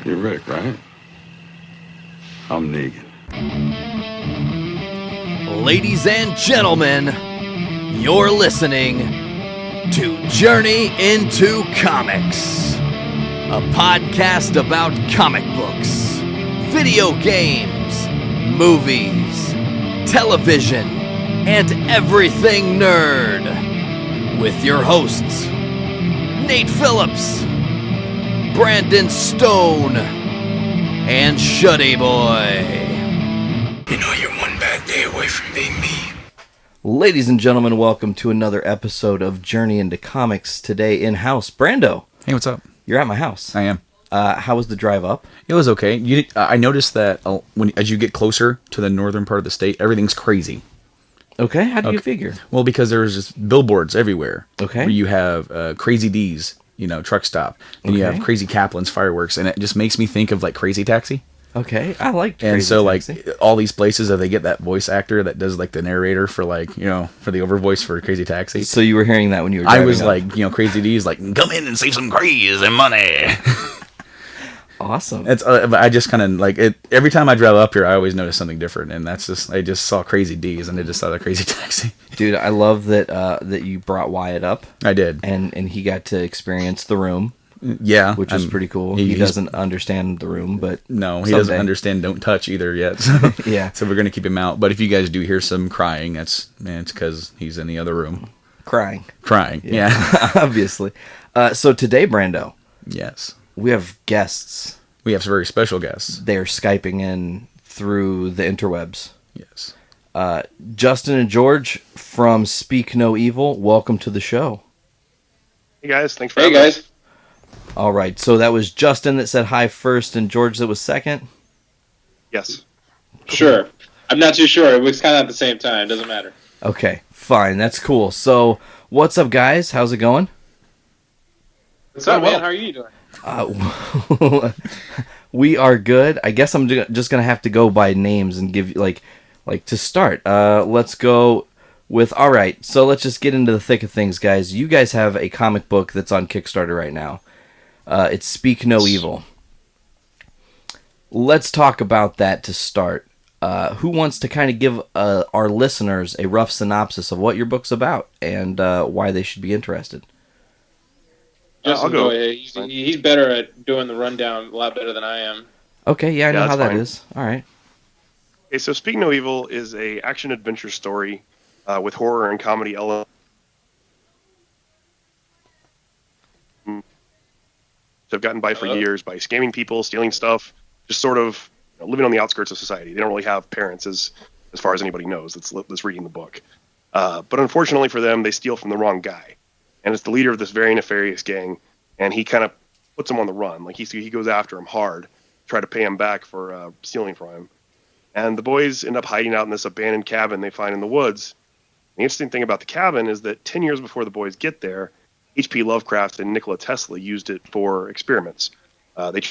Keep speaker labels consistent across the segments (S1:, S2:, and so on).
S1: You're Rick, right? I'm Negan.
S2: Ladies and gentlemen, you're listening to Journey into Comics, a podcast about comic books, video games, movies, television, and everything nerd, with your hosts, Nate Phillips, Brandon Stone, and Shuddy Boy.
S3: You know you're one bad day away from being me.
S2: Ladies and gentlemen, welcome to another episode of Journey into Comics. Today in-house, Brando.
S4: Hey, what's up?
S2: You're at my house.
S4: I am.
S2: How was the drive up?
S4: It was okay. I noticed that as you get closer to the northern part of the state, everything's crazy.
S2: Okay, how do you figure?
S4: Well, because there's just billboards everywhere.
S2: Okay.
S4: Where you have Crazy D's, truck stop. And you have Crazy Kaplan's fireworks. And it just makes me think of, Crazy Taxi.
S2: Okay, I like Crazy
S4: And so,
S2: Taxi.
S4: all these places that they get that voice actor that does, the narrator for, for the overvoice for Crazy Taxi.
S2: So you were hearing that when you were driving
S4: I was
S2: up.
S4: Crazy D's come in and save some crazy money.
S2: Awesome.
S4: It's I just kind of it every time I drive up here. I always notice something different, and that's just I just saw Crazy D's and I just saw the Crazy Taxi.
S2: Dude, I love that you brought Wyatt up.
S4: I did,
S2: and he got to experience the room.
S4: Yeah,
S2: which was pretty cool. He doesn't understand the room, but
S4: no, he doesn't understand Don't Touch either yet. So.
S2: Yeah,
S4: so we're gonna keep him out. But if you guys do hear some crying, it's because he's in the other room
S2: crying.
S4: Yeah.
S2: Obviously. So today, Brando.
S4: Yes.
S2: We have guests.
S4: We have some very special guests.
S2: They're Skyping in through the interwebs.
S4: Yes.
S2: Justin and George from Speak No Evil, welcome to the show.
S5: Hey guys, thanks for having us.
S2: All right, so that was Justin that said hi first and George that was second?
S5: Yes.
S6: Sure. I'm not too sure. It was kind of at the same time. Doesn't matter.
S2: Okay, fine. That's cool. So, what's up, guys? How's it going?
S6: What's up, man? How are you doing?
S2: We are good. I guess I'm just gonna have to go by names and give you like to start. Let's go with all right. So let's just get into the thick of things, guys. You guys have a comic book that's on Kickstarter right now. It's Speak No Evil. Let's talk about that to start. Who wants to kind of give our listeners a rough synopsis of what your book's about and why they should be interested?
S6: I'll go. He's better at doing the rundown, a lot better than I am.
S2: Okay, yeah, I know how that is. All right.
S5: Okay, so Speak No Evil is a action-adventure story with horror and comedy elements. Have gotten by for years by scamming people, stealing stuff, just sort of living on the outskirts of society. They don't really have parents as far as anybody knows that's reading the book. But unfortunately for them, they steal from the wrong guy. And it's the leader of this very nefarious gang, and he kind of puts him on the run. He goes after him hard, try to pay him back for stealing from him. And the boys end up hiding out in this abandoned cabin they find in the woods. The interesting thing about the cabin is that 10 years before the boys get there, H.P. Lovecraft and Nikola Tesla used it for experiments. They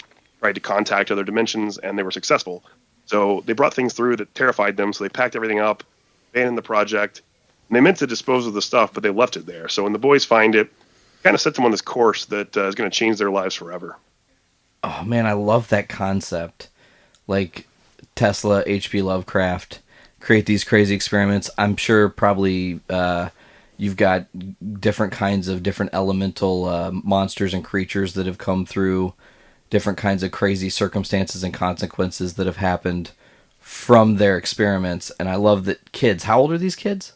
S5: tried to contact other dimensions, and they were successful. So they brought things through that terrified them, so they packed everything up, abandoned the project. And they meant to dispose of the stuff, but they left it there. So when the boys find it, it kind of sets them on this course that is going to change their lives forever.
S2: Oh, man, I love that concept. Tesla, H.P. Lovecraft, create these crazy experiments. I'm sure probably you've got different kinds of different elemental monsters and creatures that have come through different kinds of crazy circumstances and consequences that have happened from their experiments. And I love that kids. How old are these kids?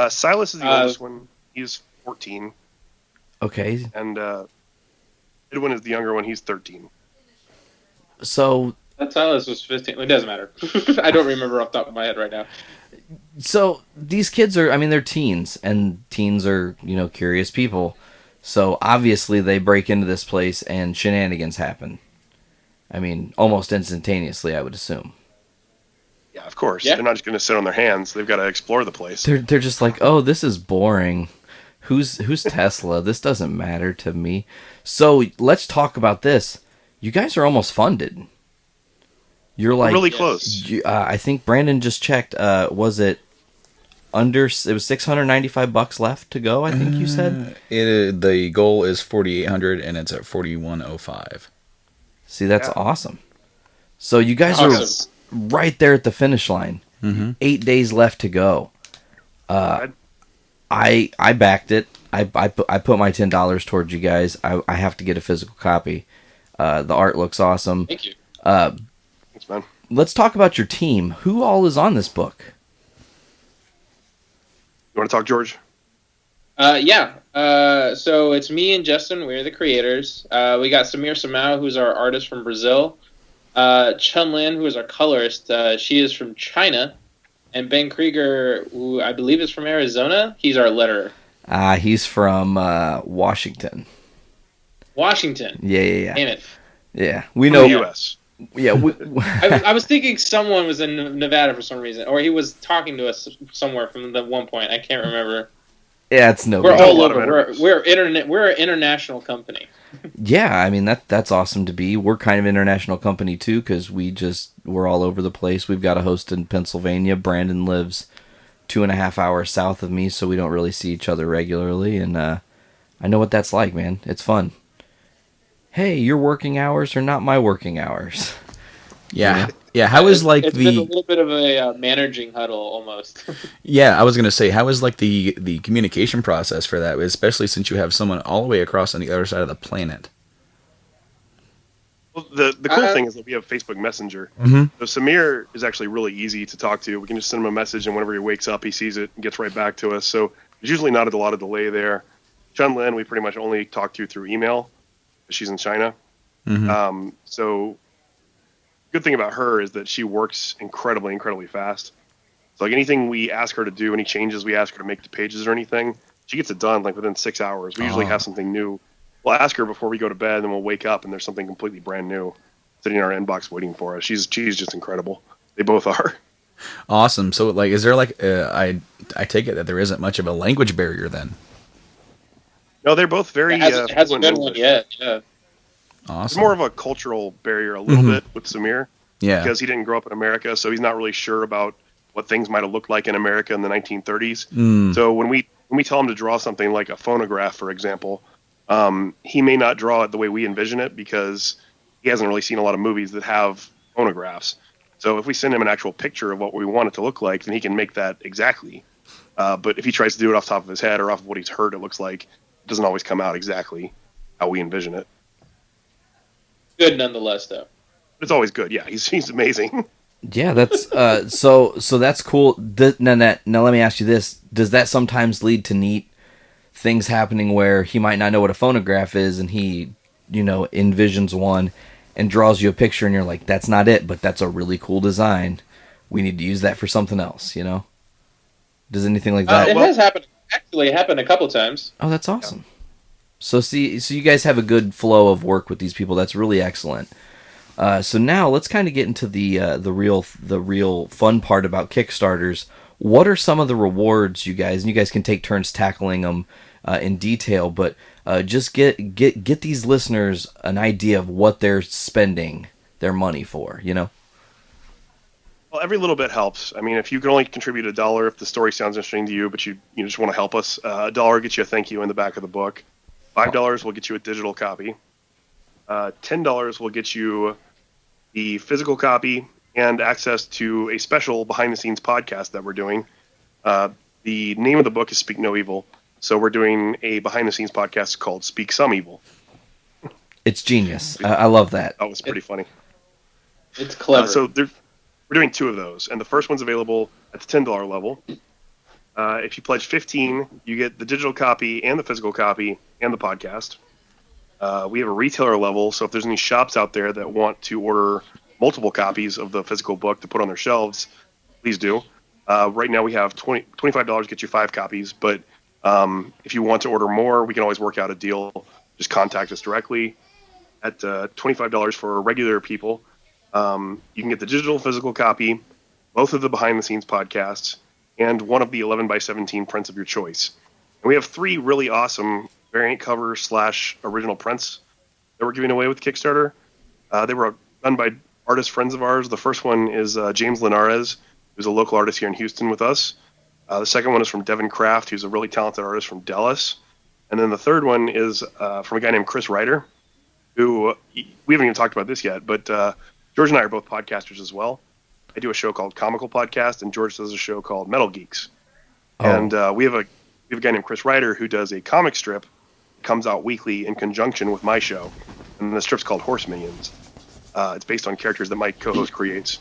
S5: Silas is the oldest one. He's 14.
S2: Okay.
S5: And Edwin is the younger one. He's 13.
S2: So
S6: that Silas was 15. It doesn't matter. I don't remember off the top of my head right now.
S2: So these kids are, they're teens, and teens are, curious people. So obviously they break into this place and shenanigans happen. Almost instantaneously, I would assume.
S5: Yeah, of course. Yeah. They're not just going to sit on their hands. They've got to explore the place.
S2: They're just like, oh, this is boring. Who's Tesla? This doesn't matter to me. So let's talk about this. You guys are almost funded. You're
S5: really close.
S2: I think Brandon just checked. Was it under? It was $695 left to go. I think you said.
S4: The goal is $4,800 and it's at $4,105.
S2: See, that's awesome. So you guys are right there at the finish line. 8 days left to go. I backed it. I put my $10 towards you guys. I have to get a physical copy. The art looks awesome.
S6: Thank you.
S5: Thanks, man.
S2: Let's talk about your team. Who all is on this book?
S5: You want to talk, George?
S6: Yeah. So it's me and Justin. We're the creators. We got Samir Samau, who's our artist from Brazil. Chun Lin, who is our colorist. She is from China. And Ben Krieger, who I believe is from Arizona. He's our letterer.
S2: He's from Washington.
S6: Washington.
S2: Yeah.
S6: Damn it.
S2: Yeah, we know.
S5: U.S.
S2: Yeah,
S6: I was thinking someone was in Nevada for some reason, or he was talking to us somewhere from the one point. I can't remember.
S2: Yeah, it's no.
S6: We're all over. We're internet. We're an international company.
S2: Yeah, I mean that's awesome to be. We're kind of an international company too because we're all over the place. We've got a host in Pennsylvania. Brandon lives 2.5 hours south of me, so we don't really see each other regularly. And I know what that's like, man. It's fun. Hey, your working hours are not my working hours.
S4: Yeah. How is like
S6: it's been a little bit of a managing huddle almost.
S4: Yeah, I was gonna say, how is like the communication process for that, especially since you have someone all the way across on the other side of the planet?
S5: Well, the cool thing is that we have Facebook Messenger. So Samir is actually really easy to talk to. We can just send him a message, and whenever he wakes up, he sees it and gets right back to us. So there's usually not a lot of delay there. Chun Lin, we pretty much only talk to through email. She's in China. So good thing about her is that she works incredibly fast. So like anything we ask her to do, any changes we ask her to make to pages or anything, she gets it done like within 6 hours. We usually have something new. We'll ask her before we go to bed, and then we'll wake up and there's something completely brand new sitting in our inbox waiting for us. She's just incredible. They both are.
S4: Awesome. So like, is there like I take it that there isn't much of a language barrier then?
S5: No, they're both very.
S6: It hasn't been one yet. Yeah.
S4: Awesome.
S5: There's more of a cultural barrier a little bit with Samir.
S4: Yeah.
S5: Because he didn't grow up in America, so he's not really sure about what things might have looked like in America in the 1930s. So when we tell him to draw something like a phonograph, for example, he may not draw it the way we envision it because he hasn't really seen a lot of movies that have phonographs. So if we send him an actual picture of what we want it to look like, then he can make that exactly. But if he tries to do it off the top of his head or off of what he's heard it looks like, it doesn't always come out exactly how we envision it.
S6: Good nonetheless, though.
S5: It's always good. Yeah, he's amazing.
S2: Yeah, that's so that's cool. Now let me ask you this: does that sometimes lead to neat things happening where he might not know what a phonograph is, and he, envisions one and draws you a picture, and you're like, "That's not it, but that's a really cool design. We need to use that for something else." Does anything like that?
S6: It has happened. Actually, it happened a couple times.
S2: Oh, that's awesome. Yeah. So you guys have a good flow of work with these people. That's really excellent. So now let's kind of get into the real fun part about Kickstarters. What are some of the rewards, you guys? And you guys can take turns tackling them in detail, but just get these listeners an idea of what they're spending their money for.
S5: Well, every little bit helps. I mean, if you can only contribute $1 if the story sounds interesting to you, but you just want to help us, $1 gets you a thank you in the back of the book. $5 will get you a digital copy. $10 will get you the physical copy and access to a special behind-the-scenes podcast that we're doing. The name of the book is Speak No Evil, so we're doing a behind-the-scenes podcast called Speak Some Evil.
S2: It's genius. I love that.
S5: That was pretty funny.
S6: It's clever.
S5: We're doing 2 of those, and the first one's available at the $10 level. If you pledge $15, you get the digital copy and the physical copy and the podcast. We have a retailer level, so if there's any shops out there that want to order multiple copies of the physical book to put on their shelves, please do. Right now we have $25 get you 5 copies, but if you want to order more, we can always work out a deal. Just contact us directly. At $25 for regular people, you can get the digital physical copy, both of the behind-the-scenes podcasts, and one of the 11x17 prints of your choice. And we have 3 really awesome variant cover / original prints that we're giving away with Kickstarter. They were done by artist friends of ours. The first one is James Linares, who's a local artist here in Houston with us. The second one is from Devin Kraft, who's a really talented artist from Dallas. And then the third one is from a guy named Chris Ryder, who we haven't even talked about this yet, but George and I are both podcasters as well. I do a show called Comical Podcast, and George does a show called Metal Geeks.
S2: Oh.
S5: And we have a guy named Chris Ryder who does a comic strip that comes out weekly in conjunction with my show, and the strip's called Horse Minions. It's based on characters that my co-host creates.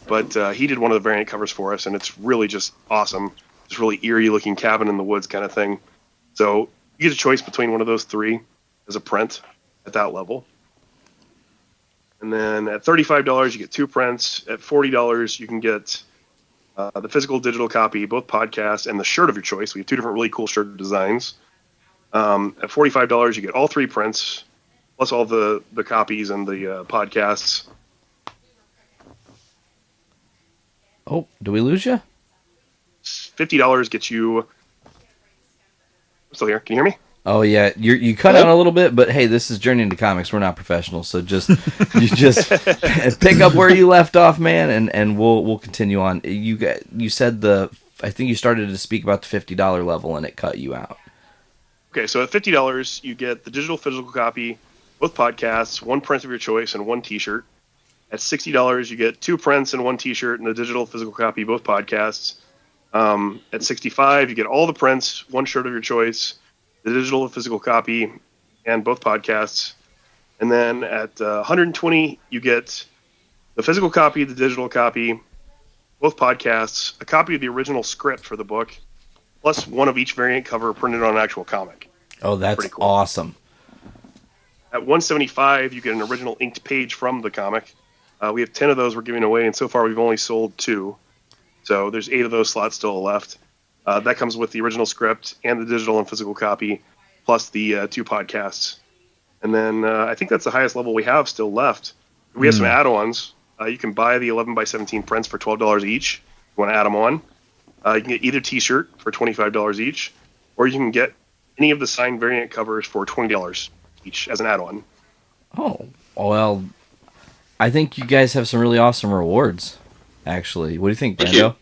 S5: But he did one of the variant covers for us, and it's really just awesome. This really eerie-looking cabin in the woods kind of thing. So you get a choice between one of those three as a print at that level. And then at $35, you get 2 prints. At $40, you can get the physical digital copy, both podcasts, and the shirt of your choice. We have 2 different really cool shirt designs. At $45, you get all 3 prints, plus all the copies and the podcasts.
S2: Oh, do we lose you?
S5: $50 gets you... I'm still here. Can you hear me?
S2: Oh yeah, you cut out a little bit, but hey, this is Journey into Comics. We're not professionals, so just pick up where you left off, man, and we'll continue on. You said I think you started to speak about the $50 level, and it cut you out.
S5: Okay, so at $50, you get the digital physical copy, both podcasts, 1 print of your choice, and 1 T-shirt. At $60, you get 2 prints and 1 T-shirt, and the digital physical copy, both podcasts. At $65, you get all the prints, 1 shirt of your choice, the digital and physical copy, and both podcasts. And then at $120, you get the physical copy, the digital copy, both podcasts, a copy of the original script for the book, plus 1 of each variant cover printed on an actual comic.
S2: Oh, that's
S5: pretty cool.
S2: Awesome.
S5: At $175, you get an original inked page from the comic. We have 10 of those we're giving away, and so far we've only sold 2. So there's 8 of those slots still left. That comes with the original script and the digital and physical copy, plus the 2 podcasts. And then I think that's the highest level we have still left. We have some add-ons. You can buy the 11 by 17 prints for $12 each. If you want to add them on. You can get either T-shirt for $25 each, or you can get any of the signed variant covers for $20 each as an add-on.
S2: Oh, well, I think you guys have some really awesome rewards, actually. What do you think, Brando?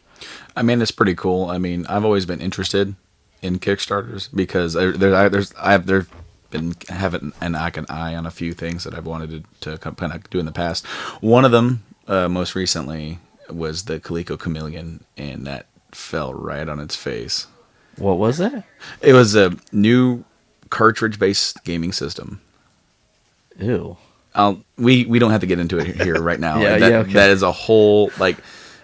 S4: I mean, it's pretty cool. I mean, I've always been interested in Kickstarters because I've been having an eye on a few things that I've wanted to kind of do in the past. One of them, most recently, was the Coleco Chameleon, and that fell right on its face.
S2: What was it?
S4: It was a new cartridge-based gaming system.
S2: Ew.
S4: We don't have to get into it here right now.
S2: Yeah, okay.
S4: That is a whole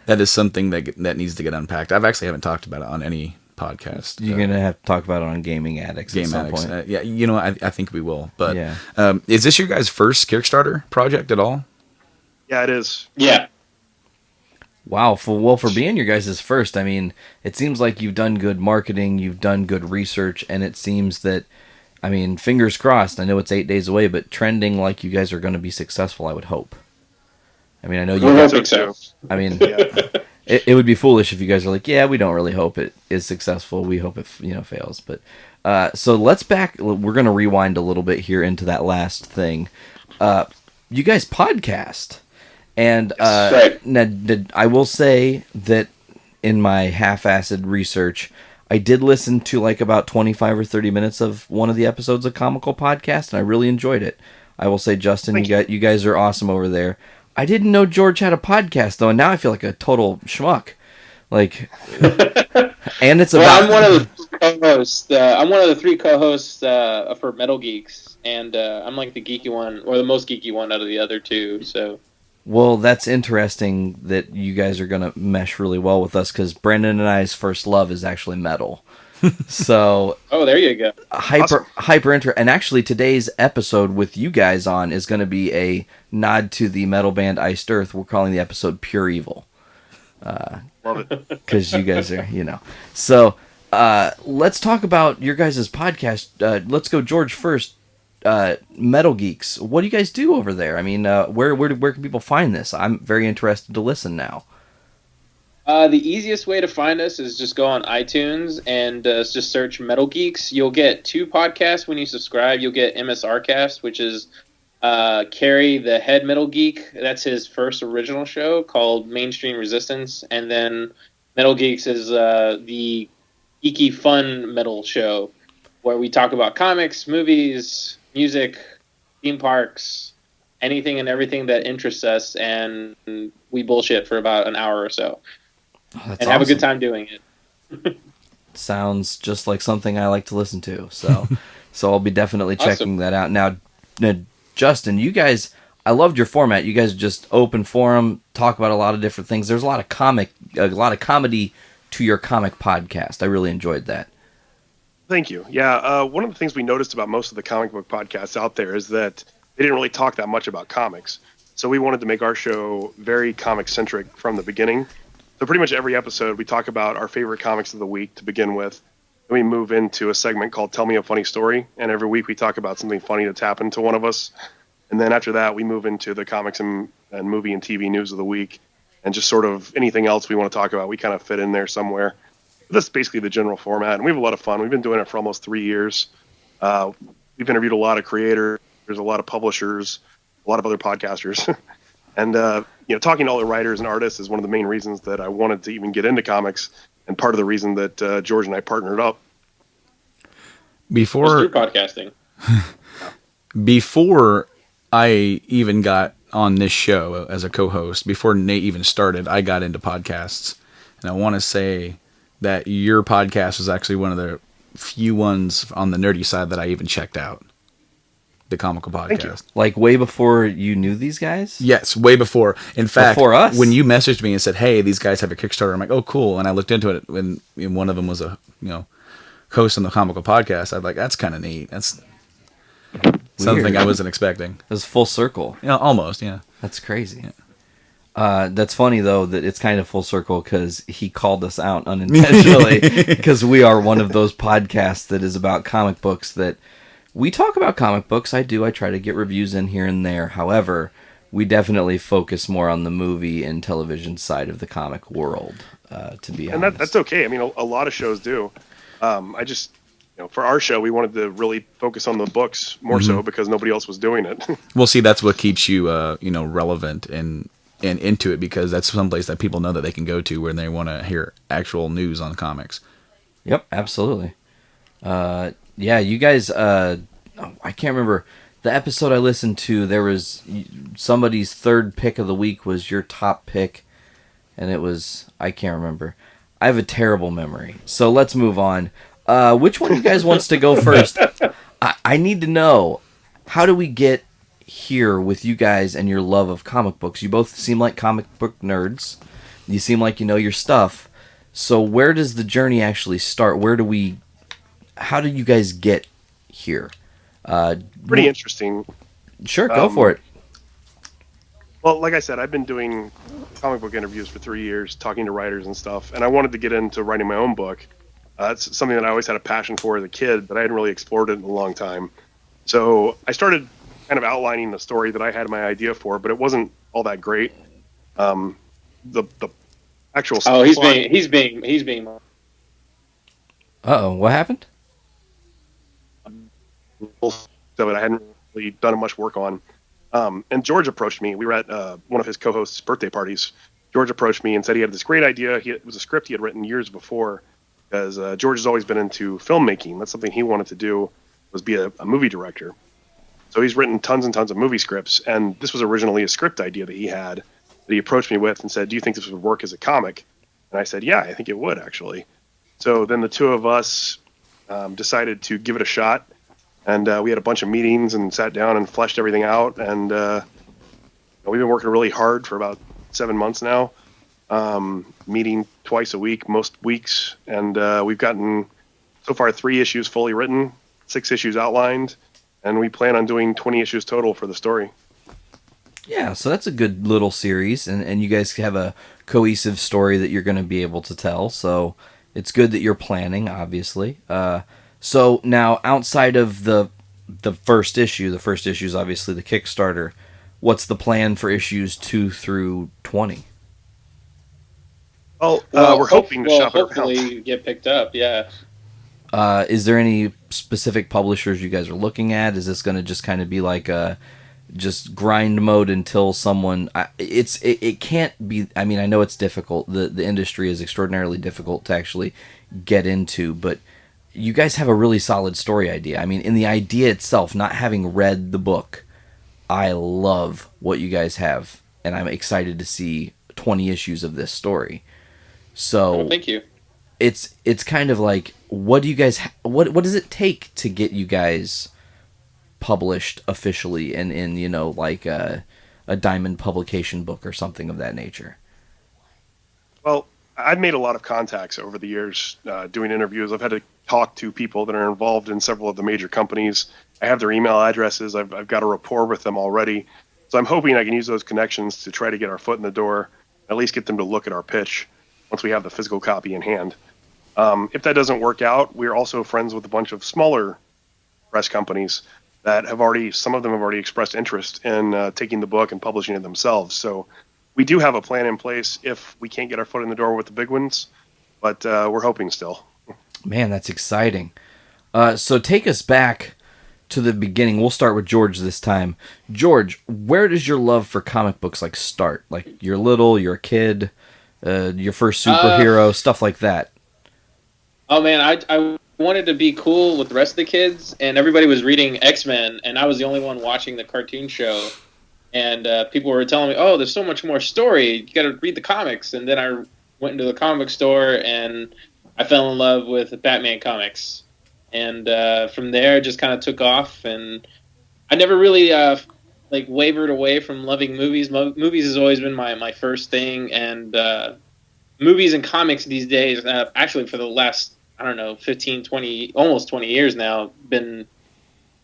S4: that is something that needs to get unpacked. I've actually haven't talked about it on any podcast.
S2: You're gonna have to talk about it on Gaming Addicts at some point.
S4: Yeah, I think we will. But
S2: yeah.
S4: Is this your guys' first Kickstarter project at all?
S5: Yeah, it is.
S6: Yeah.
S2: Wow. For being your guys' first, I mean, it seems like you've done good marketing, you've done good research, and it seems that, I mean, fingers crossed. I know it's 8 days away, but trending like you guys are going to be successful, I would hope. I mean, I know you guys.
S6: I think so.
S2: I mean, it would be foolish if you guys are like, yeah, we don't really hope it is successful. We hope it fails. But so let's we're going to rewind a little bit here into that last thing. You guys podcast, and
S6: right.
S2: now, I will say that in my half-assed research, I did listen to like about 25 or 30 minutes of one of the episodes of Comical Podcast, and I really enjoyed it. I will say, Justin, you guys are awesome over there. I didn't know George had a podcast, though, and now I feel like a total schmuck. Like, and it's about...
S6: I'm one of the co-hosts. I'm one of the 3 co-hosts for Metal Geeks, and I'm like the geeky one, or the most geeky one out of the other 2, so...
S2: Well, that's interesting that you guys are going to mesh really well with us, because Brandon and I's first love is actually metal. So...
S6: Oh, there you go.
S2: Hyper and actually today's episode with you guys on is going to be a nod to the metal band Iced Earth. We're calling the episode Pure Evil.
S5: Love it.
S2: Because you guys are, So, let's talk about your guys' podcast. Let's go George first. Metal Geeks. What do you guys do over there? I mean, where can people find this? I'm very interested to listen now.
S6: The easiest way to find us is just go on iTunes and just search Metal Geeks. You'll get 2 podcasts when you subscribe. You'll get MSRcast, which is Carrie, the head metal geek. That's his first original show called Mainstream Resistance. And then Metal Geeks is the geeky fun metal show where we talk about comics, movies, music, theme parks, anything and everything that interests us, and we bullshit for about an hour or so.
S2: That's
S6: and have a good
S2: awesome.
S6: time doing it.
S2: Sounds just like something I like to listen to. So, so I'll be definitely
S6: Awesome.
S2: checking that out. Now, Justin, you guys, I loved your format. You guys just open forum, talk about a lot of different things. There's a lot of comedy to your comic podcast. I really enjoyed that.
S5: Thank you. Yeah, one of the things we noticed about most of the comic book podcasts out there is that they didn't really talk that much about comics. So we wanted to make our show very comic-centric from the beginning. So pretty much every episode, we talk about our favorite comics of the week to begin with. Then we move into a segment called Tell Me a Funny Story. And every week we talk about something funny that's happened to one of us. And then after that, we move into the comics and movie and TV news of the week. And just sort of anything else we want to talk about, we kind of fit in there somewhere. But that's basically the general format. And we have a lot of fun. We've been doing it for almost 3 years. We've interviewed a lot of creators, a lot of publishers, a lot of other podcasters. And, talking to all the writers and artists is one of the main reasons that I wanted to even get into comics, and part of the reason that George and I partnered up.
S4: Before
S6: podcasting.
S4: Before I even got on this show as a co-host, before Nate even started, I got into podcasts. And I want to say that your podcast was actually one of the few ones on the nerdy side that I even checked out. The comical podcast.
S2: Like way before you knew these guys?
S4: Yes, way before. In fact,
S2: Before us?
S4: when you messaged me and said, "Hey, these guys have a Kickstarter," I'm like, "Oh, cool." And I looked into it when one of them was a host on the comical podcast. I was like, "That's kind of neat. That's something I wasn't expecting."
S2: It was full circle.
S4: Yeah, almost. Yeah,
S2: That's crazy. That's funny, though, that it's kind of full circle because he called us out unintentionally because we are one of those podcasts that is about comic books that we talk about comic books. I try to get reviews in here and there. However, we definitely focus more on the movie and television side of the comic world, to be honest.
S5: And that's okay. I mean, a lot of shows do. I just, for our show, we wanted to really focus on the books more so because nobody else was doing it.
S4: Well, see, that's what keeps you, relevant and into it, because that's someplace that people know that they can go to when they want to hear actual news on comics.
S2: Yep, absolutely. Yeah, you guys, I can't remember. The episode I listened to, there was somebody's third pick of the week was your top pick, and it was, I can't remember. I have a terrible memory, so let's move on. Which one of you guys wants to go first? I need to know, how do we get here with you guys and your love of comic books? You both seem like comic book nerds. You seem like you know your stuff. So where does the journey actually start? How do you guys get here?
S5: Pretty interesting.
S2: Sure, go for it.
S5: Well, like I said, I've been doing comic book interviews for 3 years, talking to writers and stuff, and I wanted to get into writing my own book. It's something that I always had a passion for as a kid, but I hadn't really explored it in a long time. So I started kind of outlining the story that I had my idea for, but it wasn't all that great. The actual
S6: Oh, he's being.
S2: Uh-oh, what happened?
S5: of it I hadn't really done much work on. And George approached me. We were at one of his co-hosts' birthday parties. George approached me and said he had this great idea. It was a script he had written years before, because George has always been into filmmaking. That's something he wanted to do, was be a movie director. So he's written tons and tons of movie scripts, and this was originally a script idea that he had that he approached me with and said, "Do you think this would work as a comic?" And I said, "Yeah, I think it would, actually." So then the two of us decided to give it a shot. And we had a bunch of meetings and sat down and fleshed everything out. And we've been working really hard for about 7 months now, meeting twice a week, most weeks. And we've gotten, so far, 3 issues fully written, 6 issues outlined. And we plan on doing 20 issues total for the story.
S2: Yeah, so that's a good little series. And you guys have a cohesive story that you're going to be able to tell. So it's good that you're planning, obviously. So now, outside of the first issue is obviously the Kickstarter. What's the plan for issues 2 through 20?
S5: Well, we're hoping to shop it around.
S6: Hopefully get picked up, yeah.
S2: Is there any specific publishers you guys are looking at? Is this going to just kind of be like just grind mode until someone... It can't be... I mean, I know it's difficult. The industry is extraordinarily difficult to actually get into, but you guys have a really solid story idea. I mean, in the idea itself, not having read the book, I love what you guys have, and I'm excited to see 20 issues of this story. So
S6: Thank you.
S2: it's kind of like, what do you guys what does it take to get you guys published officially in like a Diamond publication book or something of that nature?
S5: Well, I've made a lot of contacts over the years doing interviews. I've had to talk to people that are involved in several of the major companies. I have their email addresses. I've got a rapport with them already. So I'm hoping I can use those connections to try to get our foot in the door, at least get them to look at our pitch once we have the physical copy in hand. If that doesn't work out, we're also friends with a bunch of smaller press companies that some of them have already expressed interest in taking the book and publishing it themselves. So we do have a plan in place if we can't get our foot in the door with the big ones, but we're hoping still.
S2: Man, that's exciting. So take us back to the beginning. We'll start with George this time. George, where does your love for comic books start? Like, you're little, you're a kid, your first superhero, stuff like that.
S6: Oh man, I wanted to be cool with the rest of the kids, and everybody was reading X-Men, and I was the only one watching the cartoon show. And people were telling me, "Oh, there's so much more story. You got to read the comics." And then I went into the comic store, and I fell in love with Batman comics. And from there, it just kind of took off. And I never really wavered away from loving movies. Movies has always been my first thing. And movies and comics these days, actually for the last, 15, 20, almost 20 years now, been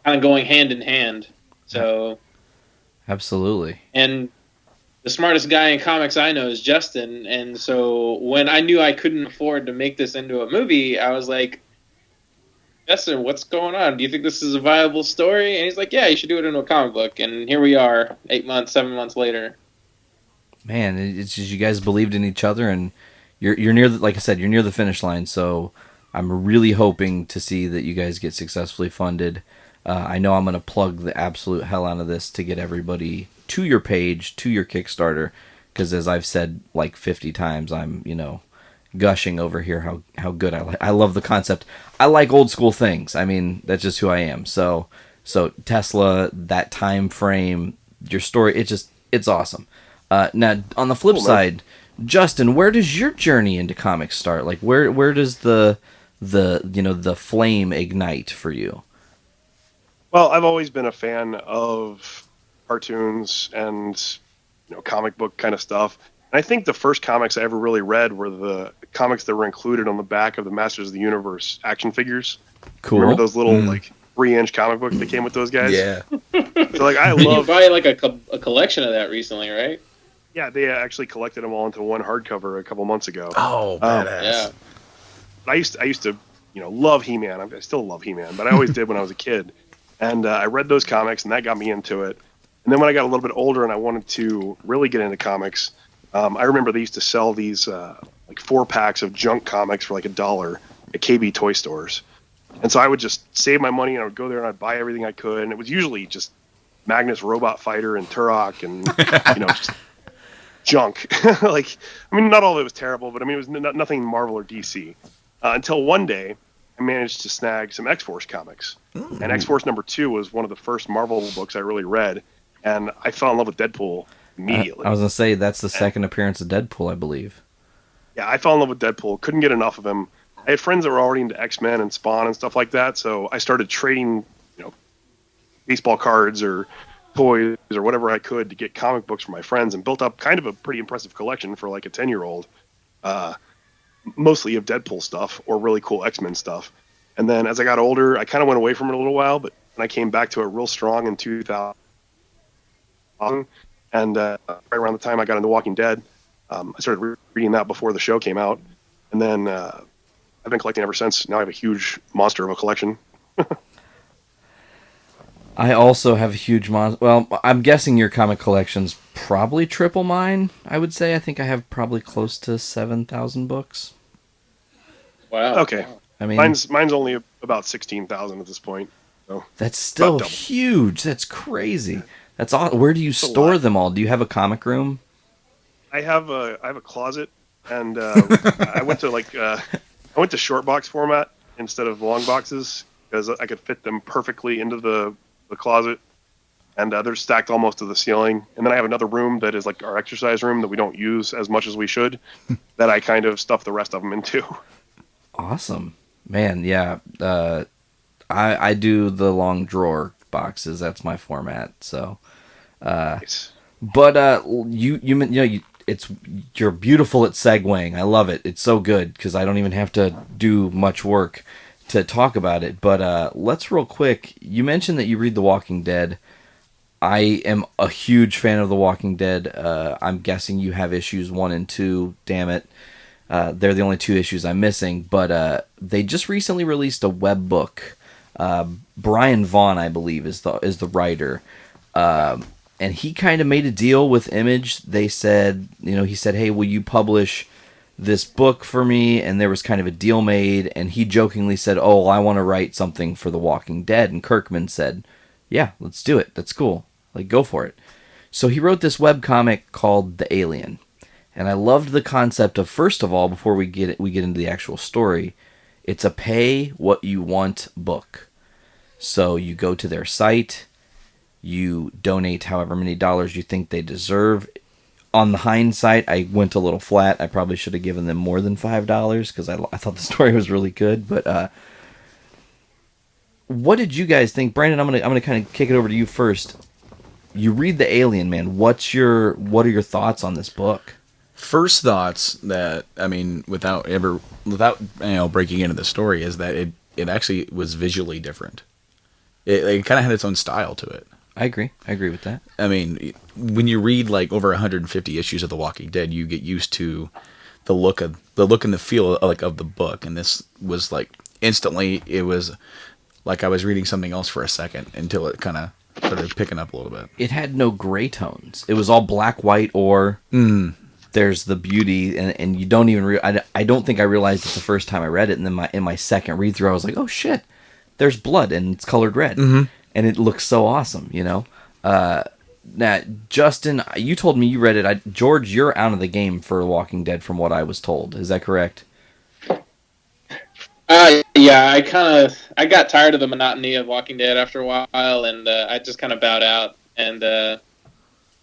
S6: kind of going hand in hand. So...
S2: Absolutely.
S6: And the smartest guy in comics I know is Justin. And so when I knew I couldn't afford to make this into a movie, I was like, Justin, what's going on? Do you think this is a viable story? And he's like, yeah, you should do it into a comic book. And here we are, 7 months later.
S2: Man, it's just you guys believed in each other, and you're near, like I said, you're near the finish line. So I'm really hoping to see that you guys get successfully funded. I know I'm going to plug the absolute hell out of this to get everybody to your page, to your Kickstarter, because as I've said like 50 times, I'm, gushing over here how good I love the concept. I like old school things. I mean, that's just who I am. So Tesla, that time frame, your story, it's awesome. Now, on the flip side, Justin, where does your journey into comics start? Like, where does the flame ignite for you?
S5: Well, I've always been a fan of cartoons and comic book kind of stuff. And I think the first comics I ever really read were the comics that were included on the back of the Masters of the Universe action figures.
S2: Cool.
S5: Remember those little 3-inch comic books that came with those guys?
S4: Yeah.
S5: So I
S6: Did you
S5: love.
S6: buy a collection of that recently, right?
S5: Yeah, they actually collected them all into one hardcover a couple months ago.
S4: Oh, badass.
S6: Yeah.
S5: I used to love He-Man. I still love He-Man, but I always did when I was a kid. And I read those comics, and that got me into it. And then when I got a little bit older and I wanted to really get into comics, I remember they used to sell these 4-packs of junk comics for $1 at KB toy stores. And so I would just save my money, and I would go there and I'd buy everything I could. And it was usually just Magnus Robot Fighter and Turok and, just junk. Not all of it was terrible, but it was nothing Marvel or DC. Until one day, I managed to snag some X-Force comics. And X-Force #2 was one of the first Marvel books I really read, and I fell in love with Deadpool immediately.
S2: I was going to say, that's the second appearance of Deadpool, I believe.
S5: Yeah, I fell in love with Deadpool. Couldn't get enough of him. I had friends that were already into X-Men and Spawn and stuff like that, so I started trading, baseball cards or toys or whatever I could to get comic books for my friends, and built up kind of a pretty impressive collection for a 10-year-old. Mostly of Deadpool stuff or really cool X-Men stuff. And then as I got older, I kind of went away from it a little while, but then I came back to it real strong in 2000. And right around the time I got into Walking Dead, I started reading that before the show came out. And then I've been collecting ever since. Now I have a huge monster of a collection.
S2: I also have a huge well, I'm guessing your comic collection's probably triple mine, I would say. I think I have probably close to 7,000 books.
S6: Wow.
S5: Okay.
S2: I mean,
S5: mine's only about 16,000 at this point. So
S2: that's still huge. That's crazy. That's all. Where do you store them all? Do you have a comic room?
S5: I have a closet, and I went to short box format instead of long boxes because I could fit them perfectly into the closet. and they're stacked almost to the ceiling. And then I have another room that is like our exercise room that we don't use as much as we should, that I kind of stuff the rest of them into.
S2: Awesome, man. Yeah, I do the long drawer boxes. That's my format. So,
S5: Nice.
S2: but you're beautiful at segueing. I love it. It's so good because I don't even have to do much work to talk about it. But let's real quick. You mentioned that you read The Walking Dead. I am a huge fan of The Walking Dead. I'm guessing you have issues 1 and 2. Damn it. They're the only 2 issues I'm missing. But they just recently released a web book. Brian Vaughan, I believe, is the writer. And he kind of made a deal with Image. They said, he said, hey, will you publish this book for me? And there was kind of a deal made. And he jokingly said, oh, I want to write something for The Walking Dead. And Kirkman said, yeah, let's do it. That's cool. Like, go for it. So he wrote this webcomic called The Alien. And I loved the concept of, first of all, before we get into the actual story, it's a pay what you want book. So you go to their site, you donate however many dollars you think they deserve. On the hindsight, I went a little flat. I probably should have given them more than $5 because I thought the story was really good. But what did you guys think, Brandon? I'm gonna kind of kick it over to you first. You read The Alien, man. What are your thoughts on this book?
S4: First thoughts that, I mean, without breaking into the story, is that it actually was visually different. It kind of had its own style to it.
S2: I agree with that.
S4: I mean, when you read like over 150 issues of The Walking Dead, you get used to the look and the feel of the book, and this was like instantly, it was like I was reading something else for a second until it kind of started picking up a little bit.
S2: It had no gray tones. It was all black, white, or there's the beauty, and you don't even I don't think I realized it the first time I read it, and then in my second read through, I was like, oh shit, there's blood and it's colored red, and it looks so awesome, Now, Justin, you told me you read it. George, you're out of the game for Walking Dead, from what I was told. Is that correct?
S6: Yeah, I got tired of the monotony of Walking Dead after a while, and I just kind of bowed out. And I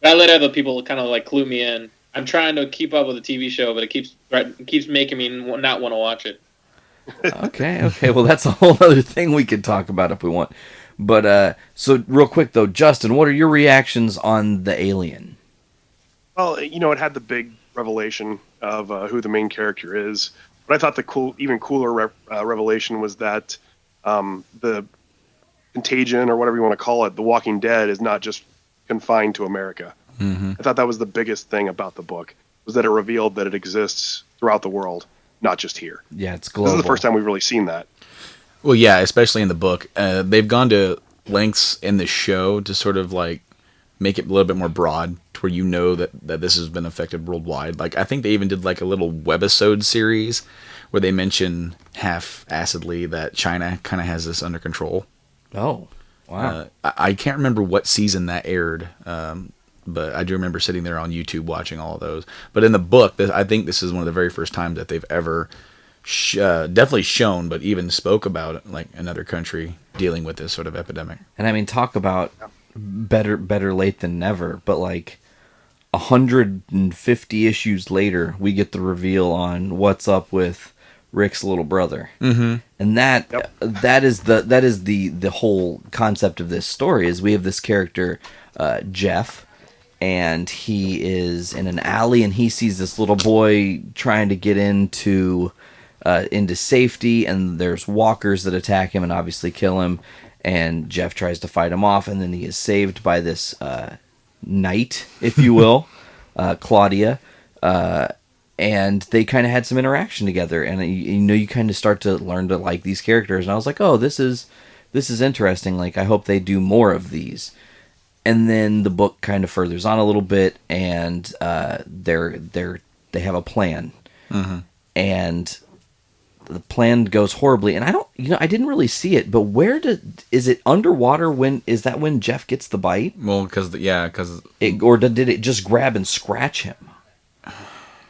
S6: let other people kind of like clue me in. I'm trying to keep up with the TV show, but it keeps making me not want to watch it.
S2: Okay. Well, that's a whole other thing we could talk about if we want. But so real quick though, Justin, what are your reactions on The Alien?
S5: Well, it had the big revelation of who the main character is. But I thought the even cooler revelation was that the contagion, or whatever you want to call it, The Walking Dead, is not just confined to America. I thought that was the biggest thing about the book, was that it revealed that it exists throughout the world, not just here.
S2: Yeah, it's global.
S5: This is the first time we've really seen that.
S4: Well, yeah, especially in the book. They've gone to lengths in the show to sort of like make it a little bit more broad, to where that this has been affected worldwide. Like, I think they even did like a little webisode series where they mention half-assedly that China kind of has this under control.
S2: Oh, wow.
S4: I can't remember what season that aired, but I do remember sitting there on YouTube watching all of those. But in the book, I think this is one of the very first times that they've ever definitely shown, but even spoke about it, like another country dealing with this sort of epidemic.
S2: And I mean, talk about better late than never. But like 150 issues later, we get the reveal on what's up with Rick's little brother, and that is the whole concept of this story. Is we have this character, Jeff. And he is in an alley, and he sees this little boy trying to get into safety, and there's walkers that attack him and obviously kill him, and Jeff tries to fight him off, and then he is saved by this knight, if you will, Claudia, and they kind of had some interaction together, and you kind of start to learn to like these characters, and I was like, oh, this is interesting. Like, I hope they do more of these. And then the book kind of furthers on a little bit, and they have a plan, and the plan goes horribly. And I didn't really see it, but is it underwater? Is that when Jeff gets the bite?
S4: Well,
S2: or did it just grab and scratch him?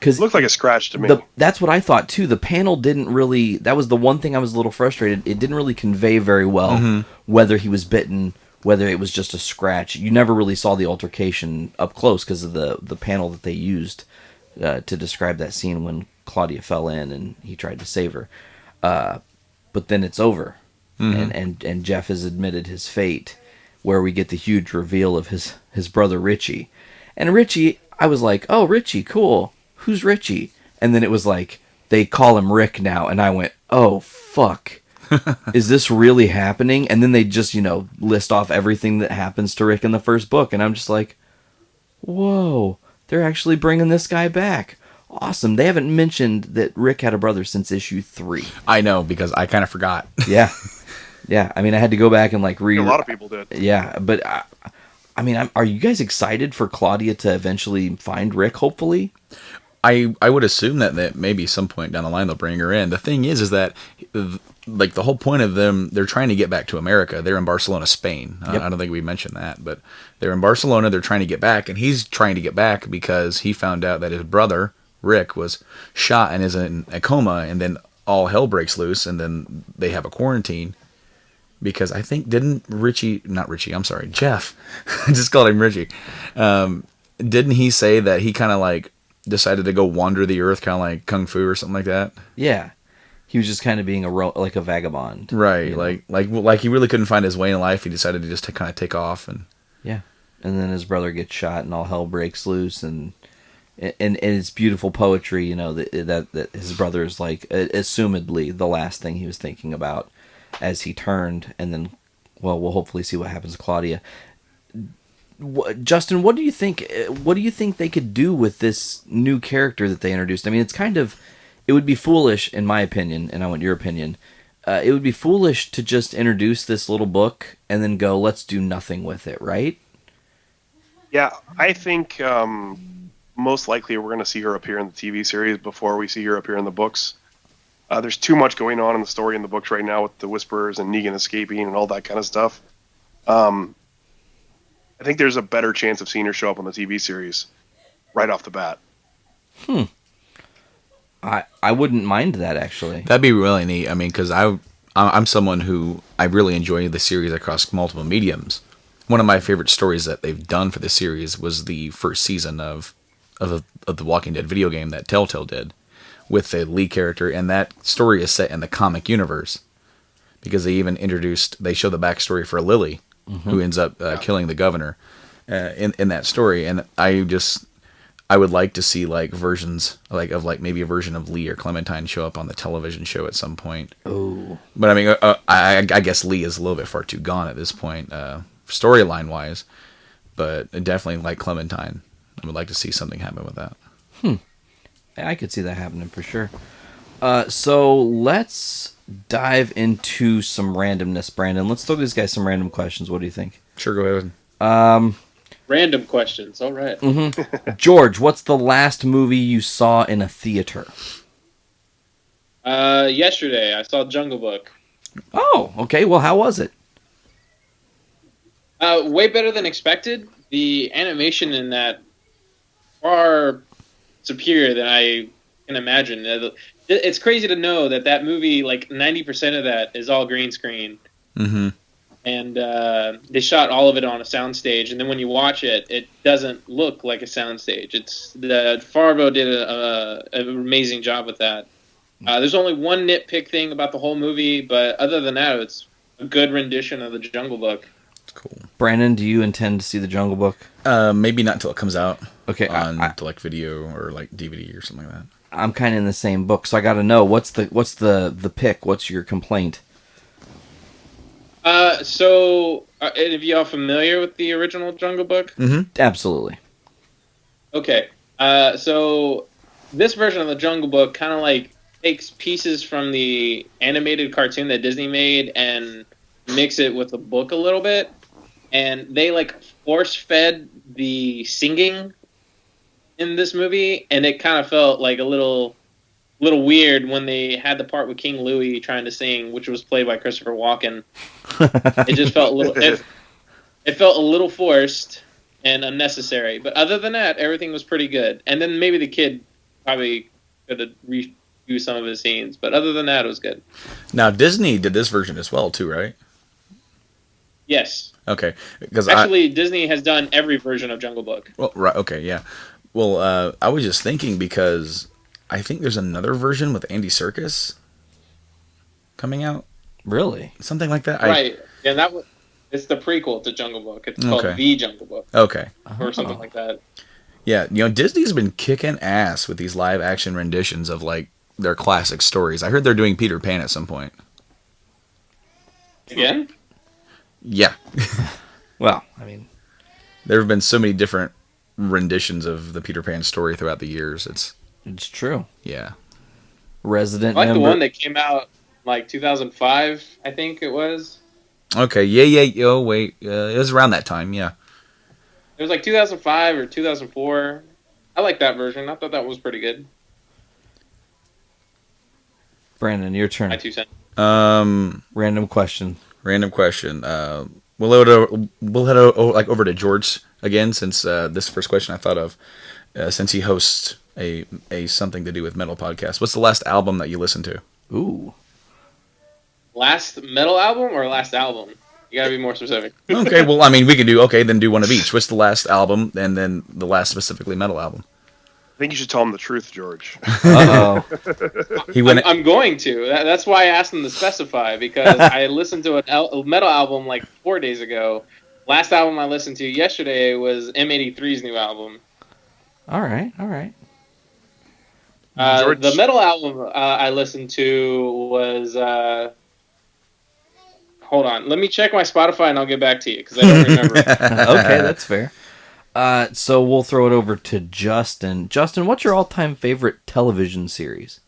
S2: Because
S5: it looked like a scratch to me.
S2: That's what I thought too. The panel didn't really. That was the one thing I was a little frustrated. It didn't really convey very well whether he was bitten whether it was just a scratch. You never really saw the altercation up close because of the panel that they used to describe that scene when Claudia fell in and he tried to save her. But then it's over, and Jeff has admitted his fate, where we get the huge reveal of his brother Richie. And Richie, I was like, oh, Richie, cool. Who's Richie? And then it was like, they call him Rick now, and I went, oh, fuck. Is this really happening? And then they just, list off everything that happens to Rick in the first book, and I'm just like, whoa, they're actually bringing this guy back. Awesome. They haven't mentioned that Rick had a brother since issue 3.
S4: I know, because I kind of forgot.
S2: Yeah. Yeah, I mean, I had to go back and read.
S5: A lot of people did.
S2: Yeah, but are you guys excited for Claudia to eventually find Rick, hopefully?
S4: I would assume that maybe some point down the line they'll bring her in. The thing is that the whole point of them, they're trying to get back to America. They're in Barcelona, Spain.
S2: Yep.
S4: I don't think we mentioned that, but they're in Barcelona. They're trying to get back, and he's trying to get back because he found out that his brother Rick was shot and is in a coma, and then all hell breaks loose, and then they have a quarantine. Because I think, Jeff, I just called him Richie. Didn't he say that he kind of decided to go wander the earth, kind of like Kung Fu or something like that?
S2: Yeah. He was just kind of being a vagabond.
S4: Right. Like he really couldn't find his way in life. He decided to just kind of take off. And
S2: yeah. And then his brother gets shot and all hell breaks loose, and it's beautiful poetry, that his brother is assumedly the last thing he was thinking about as he turned, and then, we'll hopefully see what happens to Claudia. Justin, what do you think? What do you think they could do with this new character that they introduced? I mean, it would be foolish, in my opinion, and I want your opinion. It would be foolish to just introduce this little book and then go, let's do nothing with it, right?
S5: Yeah, I think most likely we're going to see her appear in the TV series before we see her appear in the books. There's too much going on in the story in the books right now with the Whisperers and Negan escaping and all that kind of stuff. I think there's a better chance of seeing her show up on the TV series right off the bat.
S2: I wouldn't mind that, actually.
S4: that'd be really neat. I mean, because I'm someone who I really enjoy the series across multiple mediums. One of my favorite stories that they've done for the series was the first season of the Walking Dead video game that Telltale did, with the lead character, and that story is set in the comic universe, because they show the backstory for Lily, who ends up killing the governor in that story. And I would like to see versions of maybe a version of Lee or Clementine show up on the television show at some point.
S2: Oh,
S4: but I mean, I guess Lee is a little bit far too gone at this point, storyline wise, but definitely like Clementine. I would like to see something happen with that.
S2: I could see that happening for sure. So let's dive into some randomness, Brandon. Let's throw these guys some random questions. What do you think?
S4: Sure, go ahead.
S6: Random questions. All right.
S2: George, what's the last movie you saw in a theater?
S6: Yesterday, I saw Jungle Book.
S2: Oh, okay. Well, how was it?
S6: Way better than expected. The animation in that far superior than I can imagine. It's crazy to know that movie, 90% of that is all green screen.
S4: Mm-hmm.
S6: And they shot all of it on a soundstage, and then when you watch it, it doesn't look like a soundstage. Farvo did an amazing job with that. There's only one nitpick thing about the whole movie, but other than that, it's a good rendition of the Jungle Book.
S4: Cool.
S2: Brandon, do you intend to see the Jungle Book?
S4: Maybe not until it comes out.
S2: Okay,
S4: on video or DVD or something like that.
S2: I'm kind of in the same book, so I got to know what's the pick. What's your complaint?
S6: So, any of y'all familiar with the original Jungle Book?
S2: Mm-hmm. Absolutely.
S6: Okay. So, this version of the Jungle Book kind of takes pieces from the animated cartoon that Disney made and mix it with the book a little bit. And they force-fed the singing in this movie, and it kind of felt like a little weird when they had the part with King Louie trying to sing, which was played by Christopher Walken. It just felt it felt a little forced and unnecessary. But other than that, everything was pretty good. And then maybe the kid probably could have reused some of his scenes, but other than that, it was good.
S4: Now Disney did this version as well too, right?
S6: Yes.
S4: Okay, because
S6: Actually, Disney has done every version of Jungle Book.
S4: Well, right. Okay, yeah. Well, I was just thinking because I think there's another version with Andy Serkis coming out.
S2: Really?
S4: Something like that.
S6: Right. Yeah, it's the prequel to Jungle Book. It's called The Jungle Book.
S4: Okay.
S6: Or something like that.
S4: Yeah, Disney's been kicking ass with these live action renditions of like their classic stories. I heard they're doing Peter Pan at some point.
S6: Again?
S4: Yeah.
S2: Well, I mean,
S4: there have been so many different renditions of the Peter Pan story throughout the years.
S2: It's true.
S4: Yeah.
S2: Resident
S6: I like
S2: member.
S6: the one that came out like 2005, I think it was.
S4: Okay. Yeah. Oh, wait. It was around that time. Yeah.
S6: It was like 2005 or 2004. I like that version. I thought that was pretty good.
S2: Brandon, your turn.
S6: My 2 cents.
S2: Random question.
S4: We'll head over to George again since this first question I thought of since he hosts a something to do with metal podcast. What's the last album that you listened to?
S2: Ooh.
S6: Last metal album or last album? You gotta be more specific.
S4: Okay, well, I mean, we can do one of each. What's the last album, and then the last specifically metal album?
S5: I think you should tell him the truth, George.
S2: Uh-oh.
S6: I'm going to. That's why I asked him to specify, because I listened to a metal album like 4 days ago. Last album I listened to yesterday was M83's new album.
S2: All right.
S6: The metal album I listened to was... hold on. Let me check my Spotify and I'll get back to you, because I don't remember.
S2: Okay, that's fair. So we'll throw it over to Justin. Justin, what's your all-time favorite television series?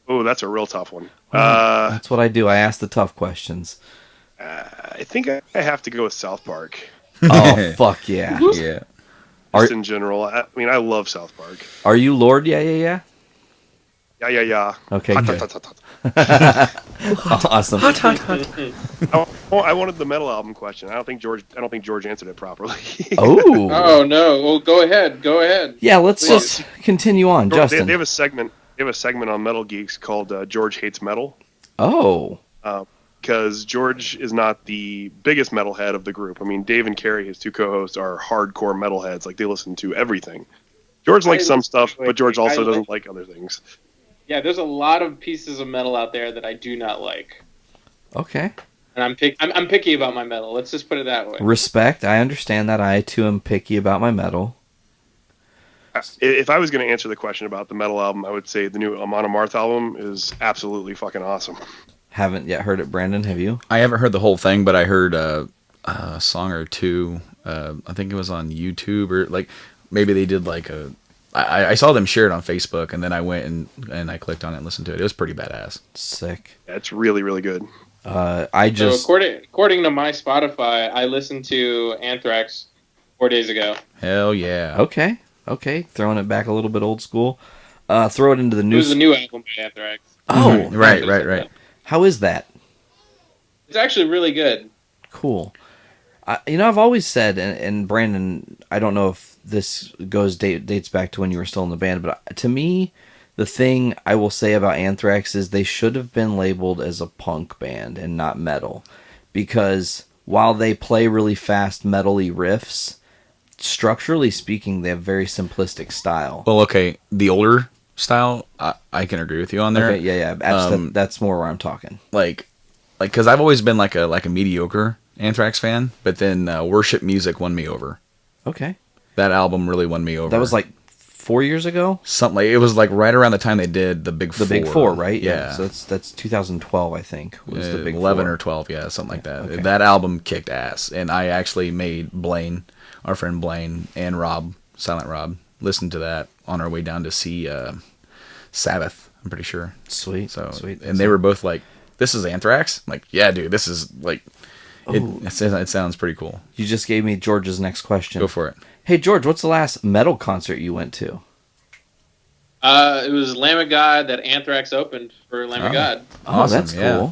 S5: Oh, that's a real tough one.
S2: That's what I do. I ask the tough questions.
S5: I think I have to go with South Park.
S2: Oh, fuck yeah.
S4: Yeah.
S5: Just in general. I mean, I love South Park.
S2: Are you Lord? Yeah.
S5: Yeah.
S2: Okay,
S5: Hot,
S2: good.
S5: hot, hot, hot, hot.
S2: Awesome.
S5: I wanted the metal album question. I don't think George answered it properly.
S2: Oh.
S6: Oh, no. Well, go ahead.
S2: Yeah, let's just continue on, Justin.
S5: They have a segment. On Metal Geeks called George Hates Metal.
S2: Oh.
S5: Because George is not the biggest metalhead of the group. I mean, Dave and Carrie, his two co-hosts, are hardcore metalheads. Like, they listen to everything. George likes some stuff, but George also doesn't like other things.
S6: Yeah, there's a lot of pieces of metal out there that I do not like.
S2: Okay.
S6: And I'm picky about my metal. Let's just put it that way.
S2: Respect. I understand that. I, too, am picky about my metal.
S5: If I was going to answer the question about the metal album, I would say the new Amon Amarth album is absolutely fucking awesome.
S2: Haven't yet heard it, Brandon. Have you?
S4: I haven't heard the whole thing, but I heard a song or two. I think it was on YouTube, or like maybe they did like a... I saw them share it on Facebook, and then I went and I clicked on it and listened to it. It was pretty badass.
S2: Sick.
S5: Yeah, it's really, really good.
S6: So according to my Spotify, I listened to Anthrax 4 days ago.
S4: Hell yeah.
S2: Okay. Throwing it back a little bit old school. Throw it into the new...
S6: It was a new album by Anthrax.
S2: Oh,
S4: right.
S2: How is that?
S6: It's actually really good.
S2: Cool. I've always said, and Brandon, I don't know if this dates back to when you were still in the band, but to me, the thing I will say about Anthrax is they should have been labeled as a punk band and not metal, because while they play really fast metal-y riffs, structurally speaking, they have very simplistic style.
S4: Well, okay, the older style, I can agree with you on there.
S2: Okay, yeah, that's more where I'm talking.
S4: Like, because I've always been like a mediocre Anthrax fan, but then Worship Music won me over.
S2: Okay.
S4: That album really won me over.
S2: That was like 4 years ago?
S4: Something like, it was like right around the time they did the Big Four.
S2: The Big Four, right?
S4: Yeah.
S2: So that's 2012, I think, was the Big
S4: 11
S2: Four.
S4: or 12, yeah, something like that.
S2: Okay.
S4: That album kicked ass, and I actually made Blaine, our friend Blaine, and Rob, Silent Rob, listen to that on our way down to see Sabbath, I'm pretty sure.
S2: Sweet.
S4: And they were both like, this is Anthrax? I'm like, yeah, dude, this is like... It sounds pretty cool.
S2: You just gave me George's next question.
S4: Go for it.
S2: Hey, George, what's the last metal concert you went to?
S6: It was Lamb of God that Anthrax opened for Lamb of God.
S2: Oh,
S4: Awesome,
S2: that's cool.
S4: yeah.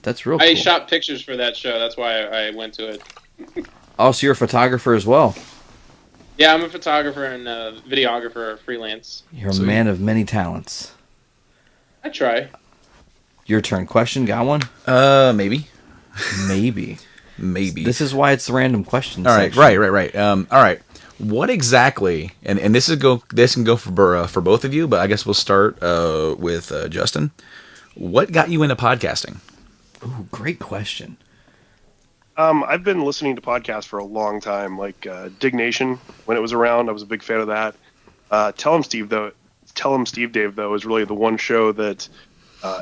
S2: That's real cool.
S6: I shot pictures for that show. That's why I went to it.
S2: Oh, so you're a photographer as well.
S6: Yeah, I'm a photographer and a videographer freelance.
S2: You're a man of many talents.
S6: I try.
S2: Your turn. Question, got one?
S4: Maybe.
S2: Maybe.
S4: maybe.
S2: This is why it's the random question
S4: All right,
S2: section.
S4: right. All right. What exactly? And this can go for both of you, but I guess we'll start with Justin. What got you into podcasting?
S2: Ooh, great question.
S5: I've been listening to podcasts for a long time, like Dig Nation when it was around. I was a big fan of that. Tell 'em Steve Dave though is really the one show that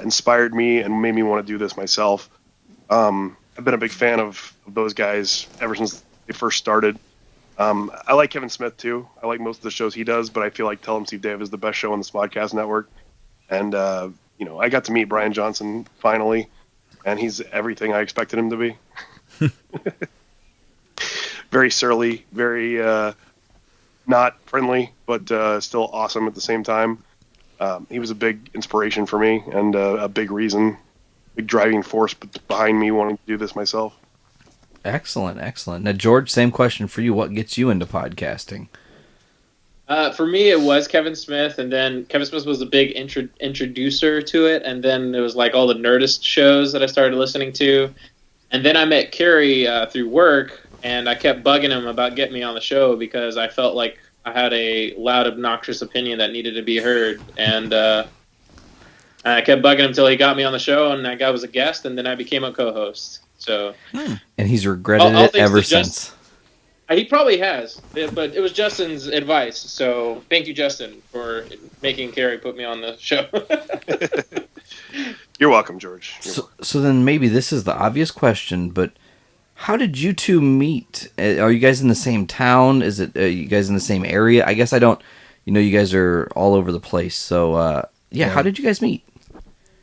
S5: inspired me and made me want to do this myself. I've been a big fan of those guys ever since they first started. I like Kevin Smith too. I like most of the shows he does, but I feel like Tell 'em Steve Dave is the best show on the Smodcast network. And I got to meet Brian Johnson finally, and he's everything I expected him to be. Very surly, very not friendly, but still awesome at the same time. He was a big inspiration for me and a big driving force behind me wanting to do this myself.
S2: Excellent. Now, George, same question for you. What gets you into podcasting?
S6: For me, it was Kevin Smith, and then Kevin Smith was a big introducer to it, and then it was like all the Nerdist shows that I started listening to. And then I met Carrie through work, and I kept bugging him about getting me on the show because I felt like I had a loud, obnoxious opinion that needed to be heard. And I kept bugging him until he got me on the show, and that guy was a guest, and then I became a co-host. So,
S2: and he's regretted it ever since.
S6: He probably has, but it was Justin's advice. So thank you, Justin, for making Carrie put me on the show.
S5: You're welcome, George.
S2: So then maybe this is the obvious question, but how did you two meet? Are you guys in the same town? Is it you guys in the same area? I guess I don't. You guys are all over the place. So yeah, how did you guys meet?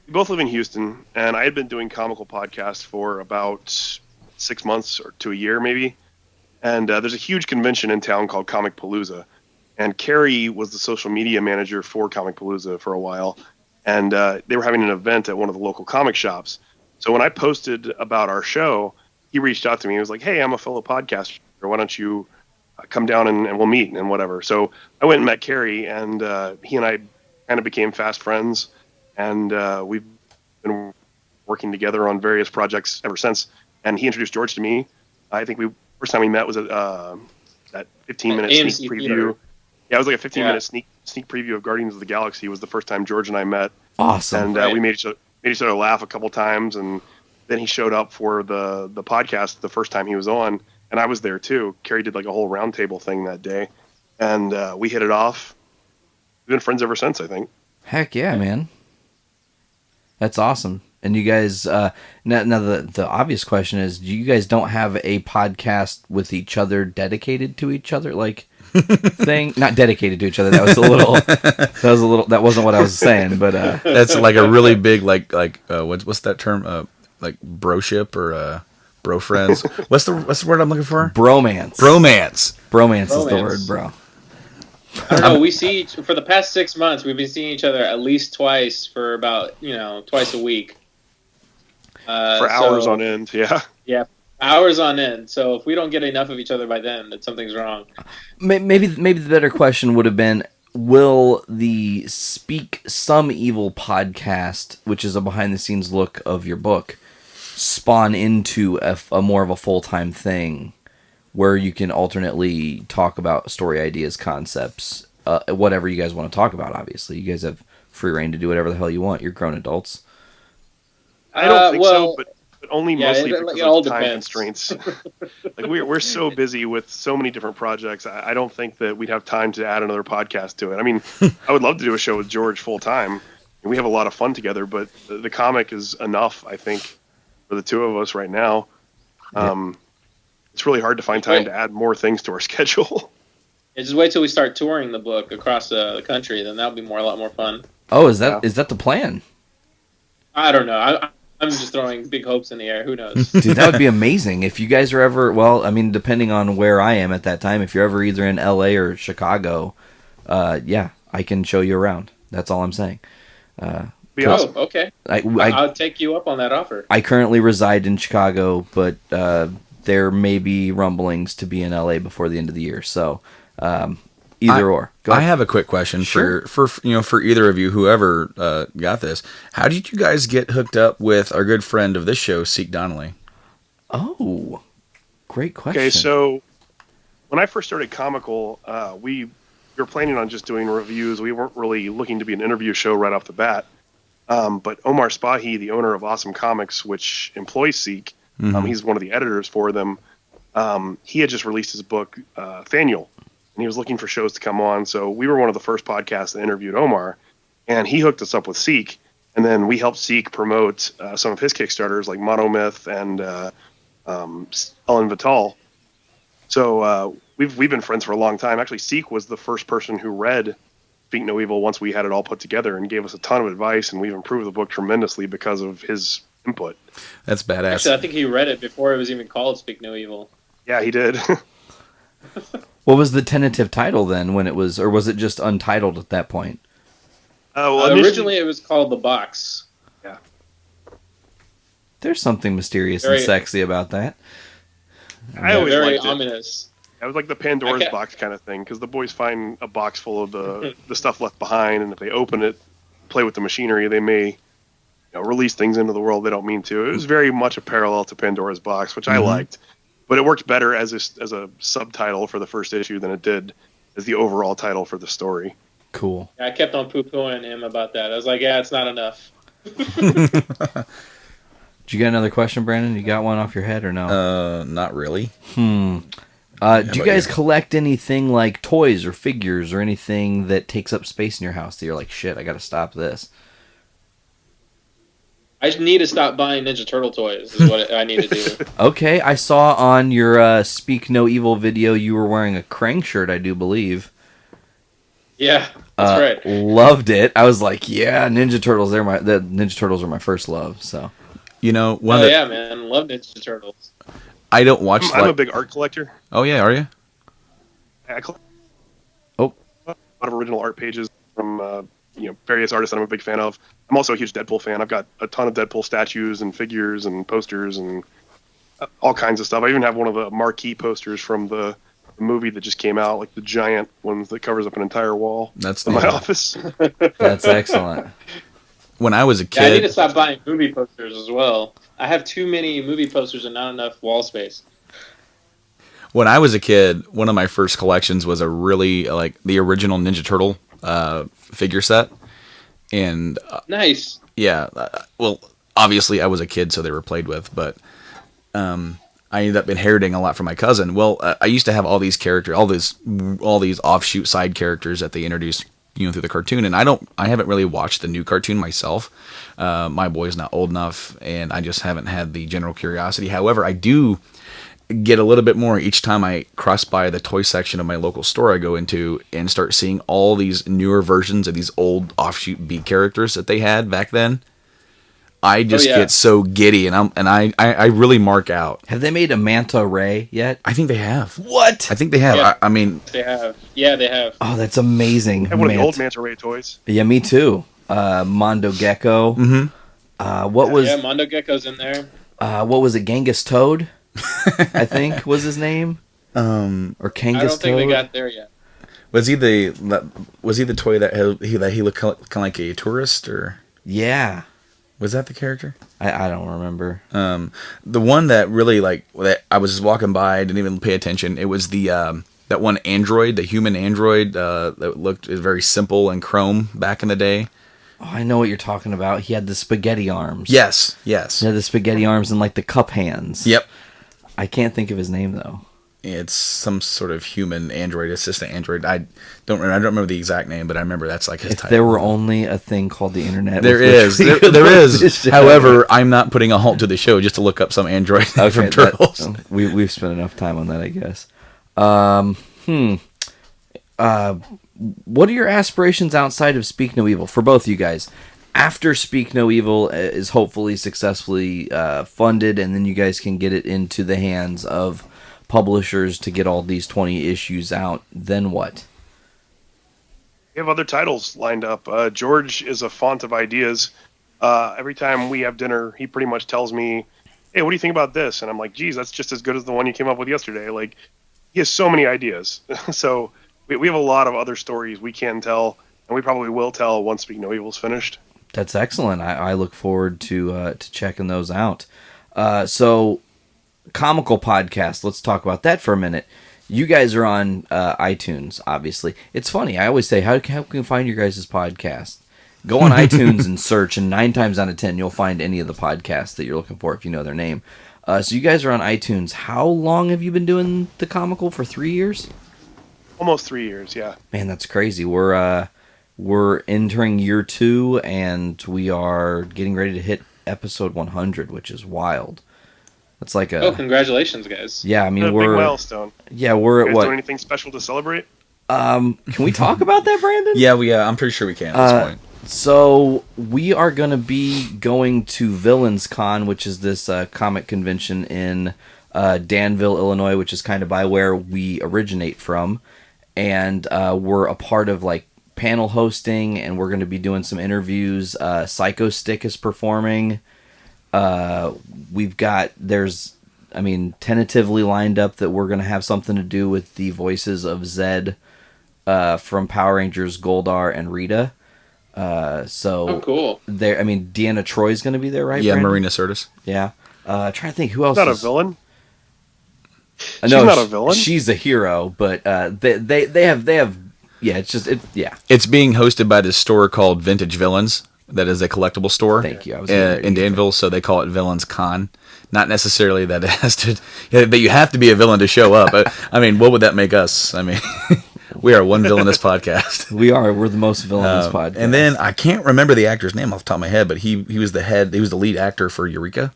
S5: We both live in Houston, and I had been doing comical podcasts for about 6 months or to a year, maybe. And there's a huge convention in town called Comic Palooza, and Carrie was the social media manager for Comic Palooza for a while. And they were having an event at one of the local comic shops. So when I posted about our show, he reached out to me. He was like, "Hey, I'm a fellow podcaster. Why don't you come down and we'll meet and whatever." So I went and met Carrie, and he and I kind of became fast friends. And we've been working together on various projects ever since. And he introduced George to me. I think first time we met was at that 15-minute sneak preview.
S6: Theater.
S5: Yeah, it was like a 15-minute sneak preview of Guardians of the Galaxy. It was the first time George and I met.
S2: Awesome.
S5: And we made each other laugh a couple times. And then he showed up for the podcast the first time he was on. And I was there too. Carrie did like a whole roundtable thing that day. And we hit it off. We've been friends ever since, I think.
S2: Heck yeah, man. That's awesome. And you guys, now the obvious question is, you guys don't have a podcast with each other dedicated to each other, like thing? Not dedicated to each other. That wasn't what I was saying, but
S4: that's like a really big what's that term? Like broship or bro friends. What's the word I'm looking for?
S2: Bromance. Bromance is the word, bro.
S6: I don't know. We see for the past 6 months. We've been seeing each other at least twice for about twice a week.
S5: For hours on end, yeah.
S6: Yeah, hours on end. So if we don't get enough of each other by then, then something's wrong.
S2: Maybe the better question would have been, will the Speak Some Evil podcast, which is a behind-the-scenes look of your book, spawn into a more of a full-time thing where you can alternately talk about story ideas, concepts, whatever you guys want to talk about, obviously. You guys have free reign to do whatever the hell you want. You're grown adults.
S5: I don't think so, but only mostly because
S6: of
S5: time
S6: depends.
S5: Constraints. Like we're so busy with so many different projects. I don't think that we'd have time to add another podcast to it. I mean, I would love to do a show with George full time. We have a lot of fun together, but the comic is enough, I think, for the two of us right now. It's really hard to find time to add more things to our schedule.
S6: Yeah, just wait till we start touring the book across the country. Then that'll be a lot more fun.
S2: Oh, is that the plan?
S6: I don't know. I'm just throwing big hopes in the air. Who knows?
S2: Dude, that would be amazing. If you guys are ever, well, I mean, depending on where I am at that time, if you're ever either in LA or Chicago, yeah, I can show you around. That's all I'm saying.
S5: Awesome.
S6: Okay. I'll take you up on that offer.
S2: I currently reside in Chicago, but there may be rumblings to be in LA before the end of the year. So either or. Go ahead.
S4: I have a quick question for either of you, whoever got this. How did you guys get hooked up with our good friend of this show, Seek Donnelly?
S2: Oh, great question.
S5: Okay, so when I first started Comical, we were planning on just doing reviews. We weren't really looking to be an interview show right off the bat. But Omar Spahi, the owner of Awesome Comics, which employs Seek, he's one of the editors for them. He had just released his book, Thaniel, and he was looking for shows to come on. So we were one of the first podcasts that interviewed Omar, and he hooked us up with Seek. And then we helped Seek promote some of his Kickstarters like Monomyth and Ellen Vital. So we've been friends for a long time. Actually, Seek was the first person who read Speak No Evil once we had it all put together and gave us a ton of advice, and we've improved the book tremendously because of his input.
S4: That's badass.
S6: Actually, I think he read it before it was even called Speak No Evil.
S5: Yeah, he did.
S2: What was the tentative title then when it was, or was it just untitled at that point?
S6: Originally it was called The Box.
S5: Yeah.
S2: There's something mysterious and sexy about that.
S5: I always
S6: very
S5: liked it.
S6: ominous.
S5: It was like the Pandora's box kind of thing, because the boys find a box full of the stuff left behind, and if they open it, play with the machinery, they may release things into the world they don't mean to. It was very much a parallel to Pandora's box, which I liked, but it worked better as a subtitle for the first issue than it did as the overall title for the story.
S2: Cool.
S6: I kept on poo-pooing him about that. I was like, yeah, it's not enough.
S2: Did you get another question, Brandon? You got one off your head or no?
S4: Not really.
S2: Do you guys collect anything like toys or figures or anything that takes up space in your house that you're like, shit, I gotta stop this?
S6: I just need to stop buying Ninja Turtle toys is what I need to do.
S2: Okay, I saw on your Speak No Evil video you were wearing a Krang shirt, I do believe.
S6: Yeah, that's right.
S2: Loved it. I was like, yeah, Ninja Turtles. The Ninja Turtles are my first love. So,
S6: yeah, man, love Ninja Turtles.
S4: I don't watch.
S5: I'm a big art collector.
S4: Oh yeah, are you?
S5: I collect a lot of original art pages from various artists that I'm a big fan of. I'm also a huge Deadpool fan. I've got a ton of Deadpool statues and figures and posters and all kinds of stuff. I even have one of the marquee posters from the movie that just came out, like the giant ones that covers up an entire wall.
S4: That's
S5: in my office.
S2: That's excellent.
S4: When I was a kid,
S6: I need to stop buying movie posters as well. I have too many movie posters and not enough wall space.
S4: When I was a kid, one of my first collections was a really the original Ninja Turtle figure set, and
S6: nice.
S4: Yeah, well, obviously I was a kid, so they were played with, but I ended up inheriting a lot from my cousin. Well, I used to have all these characters, all these offshoot side characters that they introduced, through the cartoon, and I haven't really watched the new cartoon myself. My boy's not old enough, and I just haven't had the general curiosity. However, I do get a little bit more each time I cross by the toy section of my local store I go into and start seeing all these newer versions of these old offshoot B characters that they had back then. I just get so giddy, and I really mark out.
S2: Have they made a Manta Ray yet?
S4: I think they have.
S2: What?
S4: I think they have.
S6: Yeah,
S4: I mean,
S6: they have. Yeah, they have.
S2: Oh, that's amazing.
S5: I have one of the old Manta Ray toys.
S2: Yeah, me too. Mondo Gecko.
S4: Mm-hmm.
S2: What was?
S6: Yeah, Mondo Gecko's in there.
S2: What was it? Genghis Toad, I think was his name. Or Kangas
S6: I don't think
S2: Toad?
S6: they got there yet.
S4: Was he the toy that he looked kind of like a tourist, or?
S2: Yeah.
S4: Was that the character?
S2: I don't remember.
S4: The one that really that I was just walking by, I didn't even pay attention. It was the that one android, the human android that looked very simple and chrome back in the day.
S2: Oh, I know what you're talking about. He had the spaghetti arms.
S4: Yes.
S2: He had the spaghetti arms and the cup hands.
S4: Yep.
S2: I can't think of his name though.
S4: It's some sort of human android, assistant android. I don't remember the exact name, but I remember that's his title.
S2: There were only a thing called the internet.
S4: There is. However, I'm not putting a halt to the show just to look up some android from Turtles.
S2: We've spent enough time on that, I guess. What are your aspirations outside of Speak No Evil for both of you guys? After Speak No Evil is hopefully successfully funded, and then you guys can get it into the hands of publishers to get all these 20 issues out, then what?
S5: We have other titles lined up. George is a font of ideas. Every time we have dinner, he pretty much tells me, hey, what do you think about this? And I'm like, geez, that's just as good as the one you came up with yesterday. He has so many ideas. So we have a lot of other stories we can tell, and we probably will tell once Speak No Evil is finished.
S2: That's excellent. I look forward to checking those out. So comical podcast. Let's talk about that for a minute. You guys are on iTunes, obviously. It's funny. I always say, how can you find your guys' podcast? Go on iTunes and search, and 9 times out of 10, you'll find any of the podcasts that you're looking for if you know their name. So you guys are on iTunes. How long have you been doing the comical? For 3 years?
S5: Almost 3 years, yeah.
S2: Man, that's crazy. We're entering year 2, and we are getting ready to hit episode 100, which is wild. That's like a...
S6: Oh, congratulations, guys.
S2: Yeah, I mean,
S5: A
S2: we're...
S5: big milestone.
S2: Yeah, we're
S5: You
S2: at
S5: guys
S2: what?
S5: doing anything special to celebrate?
S2: Can we talk about that, Brandon?
S4: Yeah, I'm pretty sure we can at this point.
S2: So we are going to be going to Villains Con, which is this comic convention in Danville, Illinois, which is kind of by where we originate from. And we're a part of like panel hosting, and we're going to be doing some interviews. Psycho Stick is performing. There's tentatively lined up that we're going to have something to do with the voices of Zed from Power Rangers, Goldar, and Rita.
S6: Oh, cool.
S2: Deanna Troy's going to be there, right?
S4: Yeah,
S2: Brandon?
S4: Marina Sirtis.
S2: Yeah. Trying to think who else.
S5: Not
S2: is...
S5: a villain?
S2: No,
S5: She's not a villain?
S2: She's a hero, but they have. Yeah,
S4: It's being hosted by this store called Vintage Villains. That is a collectible store.
S2: Thank you. I was
S4: in Danville, so they call it Villains Con. Not necessarily that it has to, but you have to be a villain to show up. I mean, what would that make us? I mean, we are one villainous podcast.
S2: We are. We're the most villainous podcast.
S4: And then I can't remember the actor's name off the top of my head, but he was the lead actor for Eureka.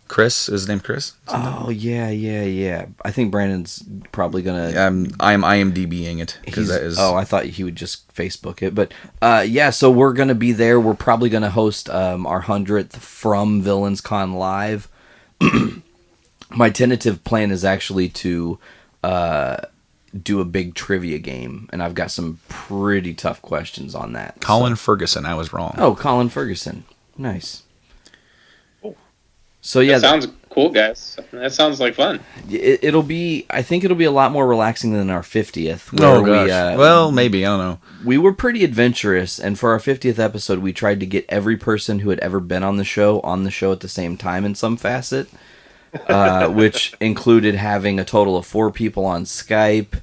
S4: Chris, is his name Chris?
S2: Oh yeah. I think Brandon's probably gonna.
S4: I'm IMDbing it because that is.
S2: Oh, I thought he would just Facebook it, but yeah. So we're gonna be there. We're probably gonna host our 100th from Villains Con live. My tentative plan is actually to do a big trivia game, and I've got some pretty tough questions on that.
S4: Colin Ferguson, I was wrong.
S2: Oh, Colin Ferguson, nice. So yeah,
S6: that sounds cool, guys. That sounds like fun.
S2: It'll be. I think it'll be a lot more relaxing than our 50th.
S4: Oh gosh. Well, maybe, I don't know.
S2: We were pretty adventurous, and for our 50th episode, we tried to get every person who had ever been on the show at the same time in some facet, which included having a total of 4 people on Skype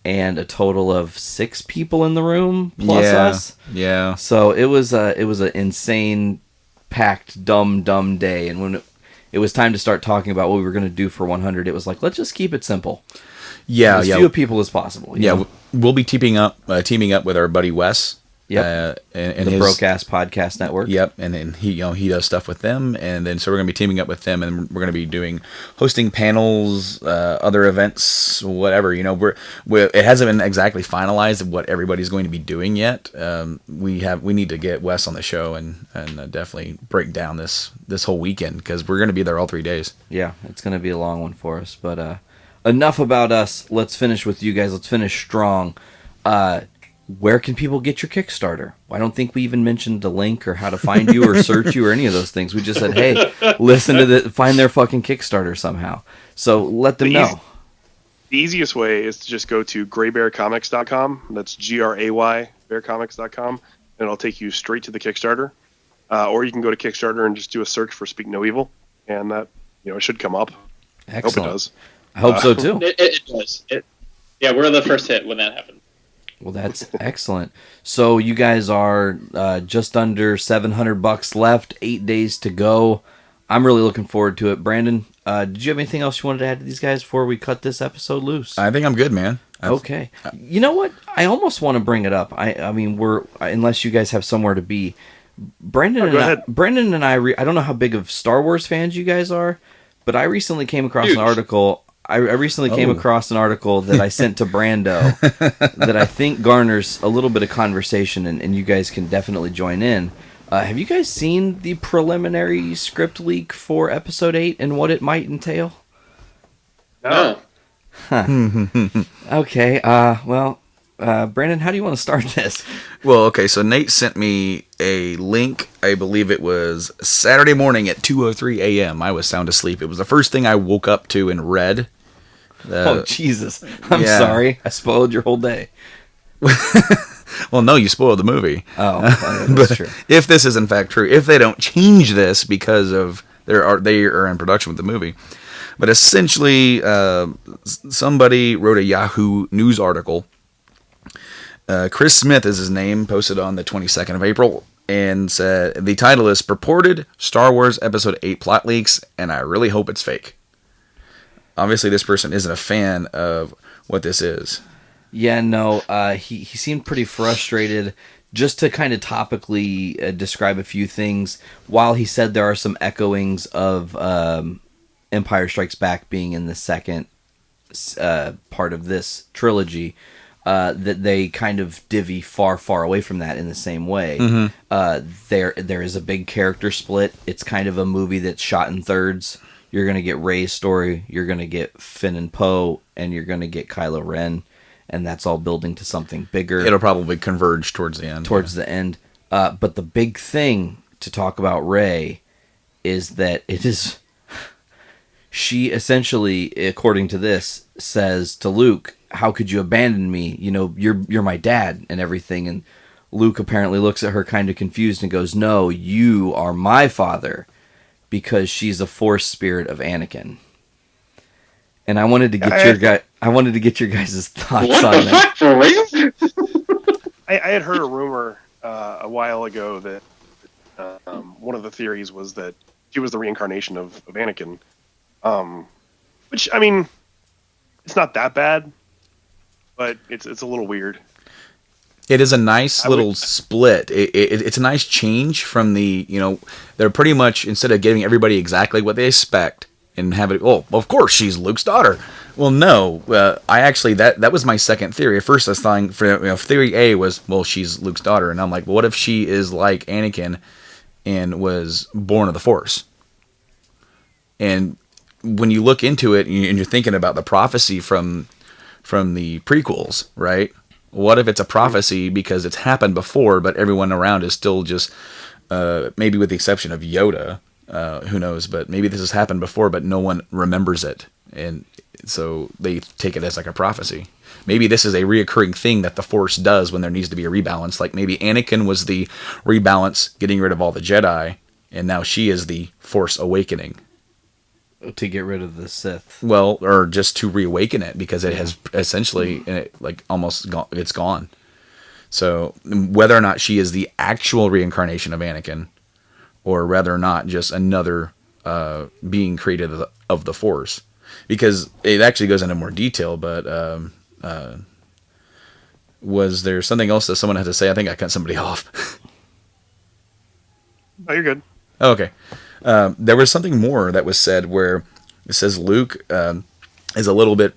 S2: and a total of 6 people in the room plus us.
S4: Yeah.
S2: So it was an insane, packed, dumb day, and when it was time to start talking about what we were going to do for 100, it was like, let's just keep it simple.
S4: Yeah,
S2: as few people as possible.
S4: Yeah, we'll be teaming up with our buddy Wes.
S2: Yep.
S4: And
S2: the
S4: his
S2: Broadcast Podcast Network.
S4: Yep, and then he does stuff with them, and then so we're gonna be teaming up with them, and we're gonna be hosting panels, other events, whatever. It hasn't been exactly finalized what everybody's going to be doing yet. We need to get Wes on the show and definitely break down this whole weekend because we're gonna be there all 3 days.
S2: Yeah, it's gonna be a long one for us, but enough about us. Let's finish with you guys. Let's finish strong. Where can people get your Kickstarter? I don't think we even mentioned the link or how to find you or search you or any of those things. We just said, hey, find their fucking Kickstarter somehow. So let them know.
S5: The easiest way is to just go to graybearcomics.com. That's GRAY, bearcomics.com, and it'll take you straight to the Kickstarter. Or you can go to Kickstarter and just do a search for Speak No Evil, and that it should come up.
S2: Excellent.
S5: I hope it does.
S2: I hope so too.
S6: It does. Yeah, we're the first hit when that happened.
S2: Well, that's excellent. So you guys are just under $700 left, 8 days to go. I'm really looking forward to it. Brandon, did you have anything else you wanted to add to these guys before we cut this episode loose?
S4: I think I'm good, man.
S2: Okay. You know what? I almost want to bring it up. I mean, unless you guys have somewhere to be. Brandon and I don't know how big of Star Wars fans you guys are, but I recently came across an article. I recently came across an article that I sent to Brando that I think garners a little bit of conversation, and you guys can definitely join in. Have you guys seen the preliminary script leak for Episode 8 and what it might entail?
S6: No.
S2: Huh. Okay, Brandon, how do you want to start this?
S4: Well, okay, so Nate sent me a link. I believe it was Saturday morning at 2:03 a.m. I was sound asleep. It was the first thing I woke up to and read.
S2: Oh, Jesus. I'm sorry. I spoiled your whole day.
S4: Well, no, you spoiled the movie.
S2: Oh, that's true.
S4: If this is in fact true, if they don't change this because of they are in production with the movie, But essentially, somebody wrote a Yahoo News article. Chris Smith is his name, posted on the 22nd of April, and said the title is "Purported Star Wars Episode VIII Plot Leaks, and I really hope it's fake." Obviously, this person isn't a fan of what this is.
S2: Yeah, no, he seemed pretty frustrated. Just to kind of topically describe a few things, while he said there are some echoings of Empire Strikes Back being in the second part of this trilogy, that they kind of divvy far, far away from that in the same way. There is a big character split. It's kind of a movie that's shot in thirds. You're going to get Rey's story, you're going to get Finn and Poe, and you're going to get Kylo Ren. And that's all building to something bigger.
S4: It'll probably converge towards the end.
S2: The end. But the big thing to talk about Rey is that it is... She essentially, according to this, says to Luke, "How could you abandon me? You know, you're my dad and everything." And Luke apparently looks at her kind of confused and goes, "No, you are my father," because she's a Force spirit of Anakin. And I wanted to get your guys' thoughts on that.
S6: For real?
S5: I had heard a rumor a while ago that one of the theories was that she was the reincarnation of Anakin. Which, I mean, it's not that bad, but it's a little weird.
S4: It is a nice little split. It's a nice change from the, they're pretty much, instead of giving everybody exactly what they expect, and have it, of course, she's Luke's daughter. Well, no, I actually, that was my second theory. At first, I was thinking, theory A was, well, she's Luke's daughter. And I'm like, well, what if she is like Anakin and was born of the Force? And when you look into it and you're thinking about the prophecy from the prequels, right? What if it's a prophecy because it's happened before, but everyone around is still just, maybe with the exception of Yoda, who knows, but maybe this has happened before, but no one remembers it. And so they take it as like a prophecy. Maybe this is a reoccurring thing that the Force does when there needs to be a rebalance. Like maybe Anakin was the rebalance, getting rid of all the Jedi, and now she is the Force awakening.
S2: To get rid of the Sith.
S4: Well, or just to reawaken it, because it has essentially, almost gone, it's gone. So whether or not she is the actual reincarnation of Anakin, or whether or not just another being created of the Force. Because it actually goes into more detail, but was there something else that someone had to say? I think I cut somebody off.
S5: Oh, you're good.
S4: Oh, okay. There was something more that was said where it says Luke is a little bit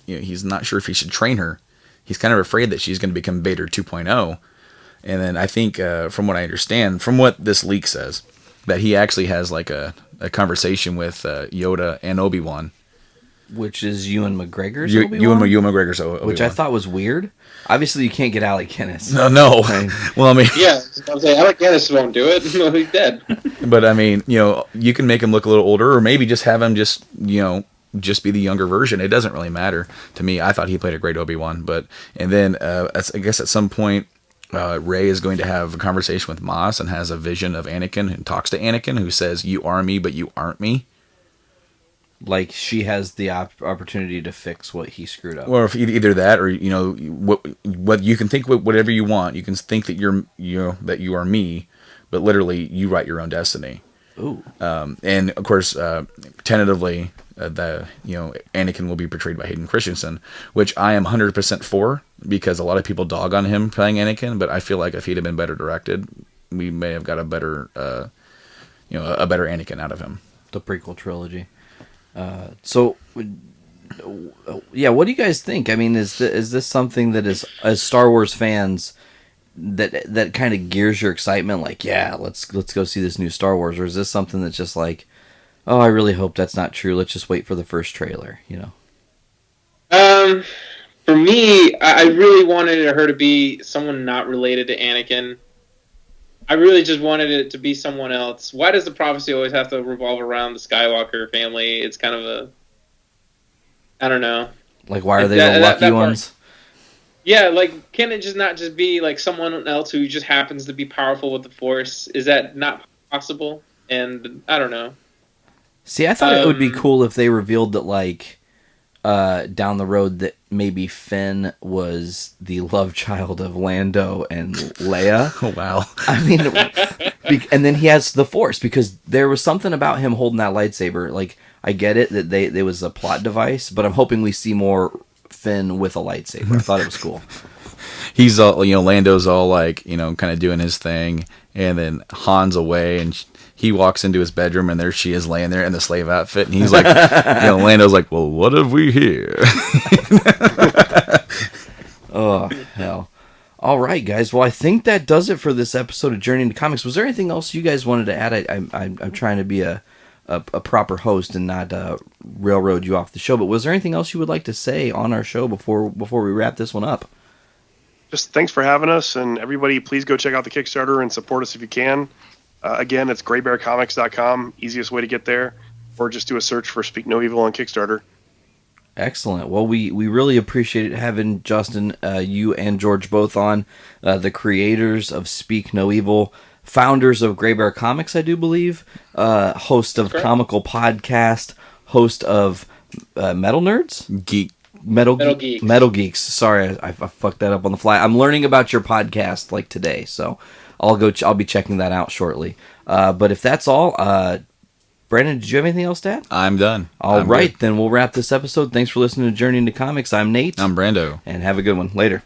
S4: he's not sure if he should train her. He's kind of afraid that she's going to become Vader 2.0. And then I think, from what I understand, from what this leak says, that he actually has like a conversation with Yoda and Obi-Wan.
S2: Which is Ewan McGregor's
S4: Ewan McGregor's Obi-Wan.
S2: Which I thought was weird. Obviously, you can't get Alec Guinness.
S4: No. Well, I mean...
S6: Yeah, I'm saying Alec Guinness won't do it. No, he's dead.
S4: But, I mean, you can make him look a little older, or maybe just have him just be the younger version. It doesn't really matter to me. I thought he played a great Obi-Wan. And then, I guess at some point, Rey is going to have a conversation with Maz and has a vision of Anakin and talks to Anakin, who says, "You are me, but you aren't me."
S2: Like she has the opportunity to fix what he screwed up.
S4: Or if either that, or what you can think whatever you want. You can think that that you are me, but literally you write your own destiny.
S2: Ooh.
S4: And of course, tentatively, Anakin will be portrayed by Hayden Christensen, which I am 100% for, because a lot of people dog on him playing Anakin, but I feel like if he'd have been better directed, we may have got a better Anakin out of him.
S2: The prequel trilogy. So, yeah, what do you guys think? I mean, is this something that is, as Star Wars fans, that kind of gears your excitement? Like, yeah, let's go see this new Star Wars, or is this something that's just like, oh, I really hope that's not true. Let's just wait for the first trailer,
S6: For me, I really wanted her to be someone not related to Anakin. I really just wanted it to be someone else. Why does the prophecy always have to revolve around the Skywalker family? It's kind of I don't know.
S2: Like, why are they the lucky ones?
S6: Yeah, like, can it just not just be like someone else who just happens to be powerful with the Force? Is that not possible? And I don't know.
S2: See, I thought it would be cool if they revealed that, like, down the road that maybe Finn was the love child of Lando and Leia.
S4: Oh, wow.
S2: I mean, and then he has the Force, because there was something about him holding that lightsaber. Like, I get it that there was a plot device, but I'm hoping we see more Finn with a lightsaber. I thought it was cool.
S4: He's all, Lando's all like, kind of doing his thing, and then Han's away, and he walks into his bedroom, and there she is laying there in the slave outfit, and he's like, Lando's like, well, what have we here?
S2: Oh, hell. All right, guys. Well, I think that does it for this episode of Journey into Comics. Was there anything else you guys wanted to add? I'm trying to be a proper host and not railroad you off the show, but was there anything else you would like to say on our show before we wrap this one up?
S5: Just thanks for having us, and everybody, please go check out the Kickstarter and support us if you can. Again, it's graybearcomics.com, easiest way to get there, or just do a search for Speak No Evil on Kickstarter.
S2: Excellent. Well, we really appreciate having Justin, you and George both on, the creators of Speak No Evil, founders of Graybear Comics, I do believe, host of Comical Podcast, host of Metal Nerds? Metal Geeks. Sorry, I fucked that up on the fly. I'm learning about your podcast like today, so I'll be checking that out shortly. But if that's all, Brandon, did you have anything else to add?
S4: I'm done.
S2: All right, then we'll wrap this episode. Thanks for listening to Journey into Comics. I'm Nate.
S4: I'm Brando.
S2: And have a good one. Later.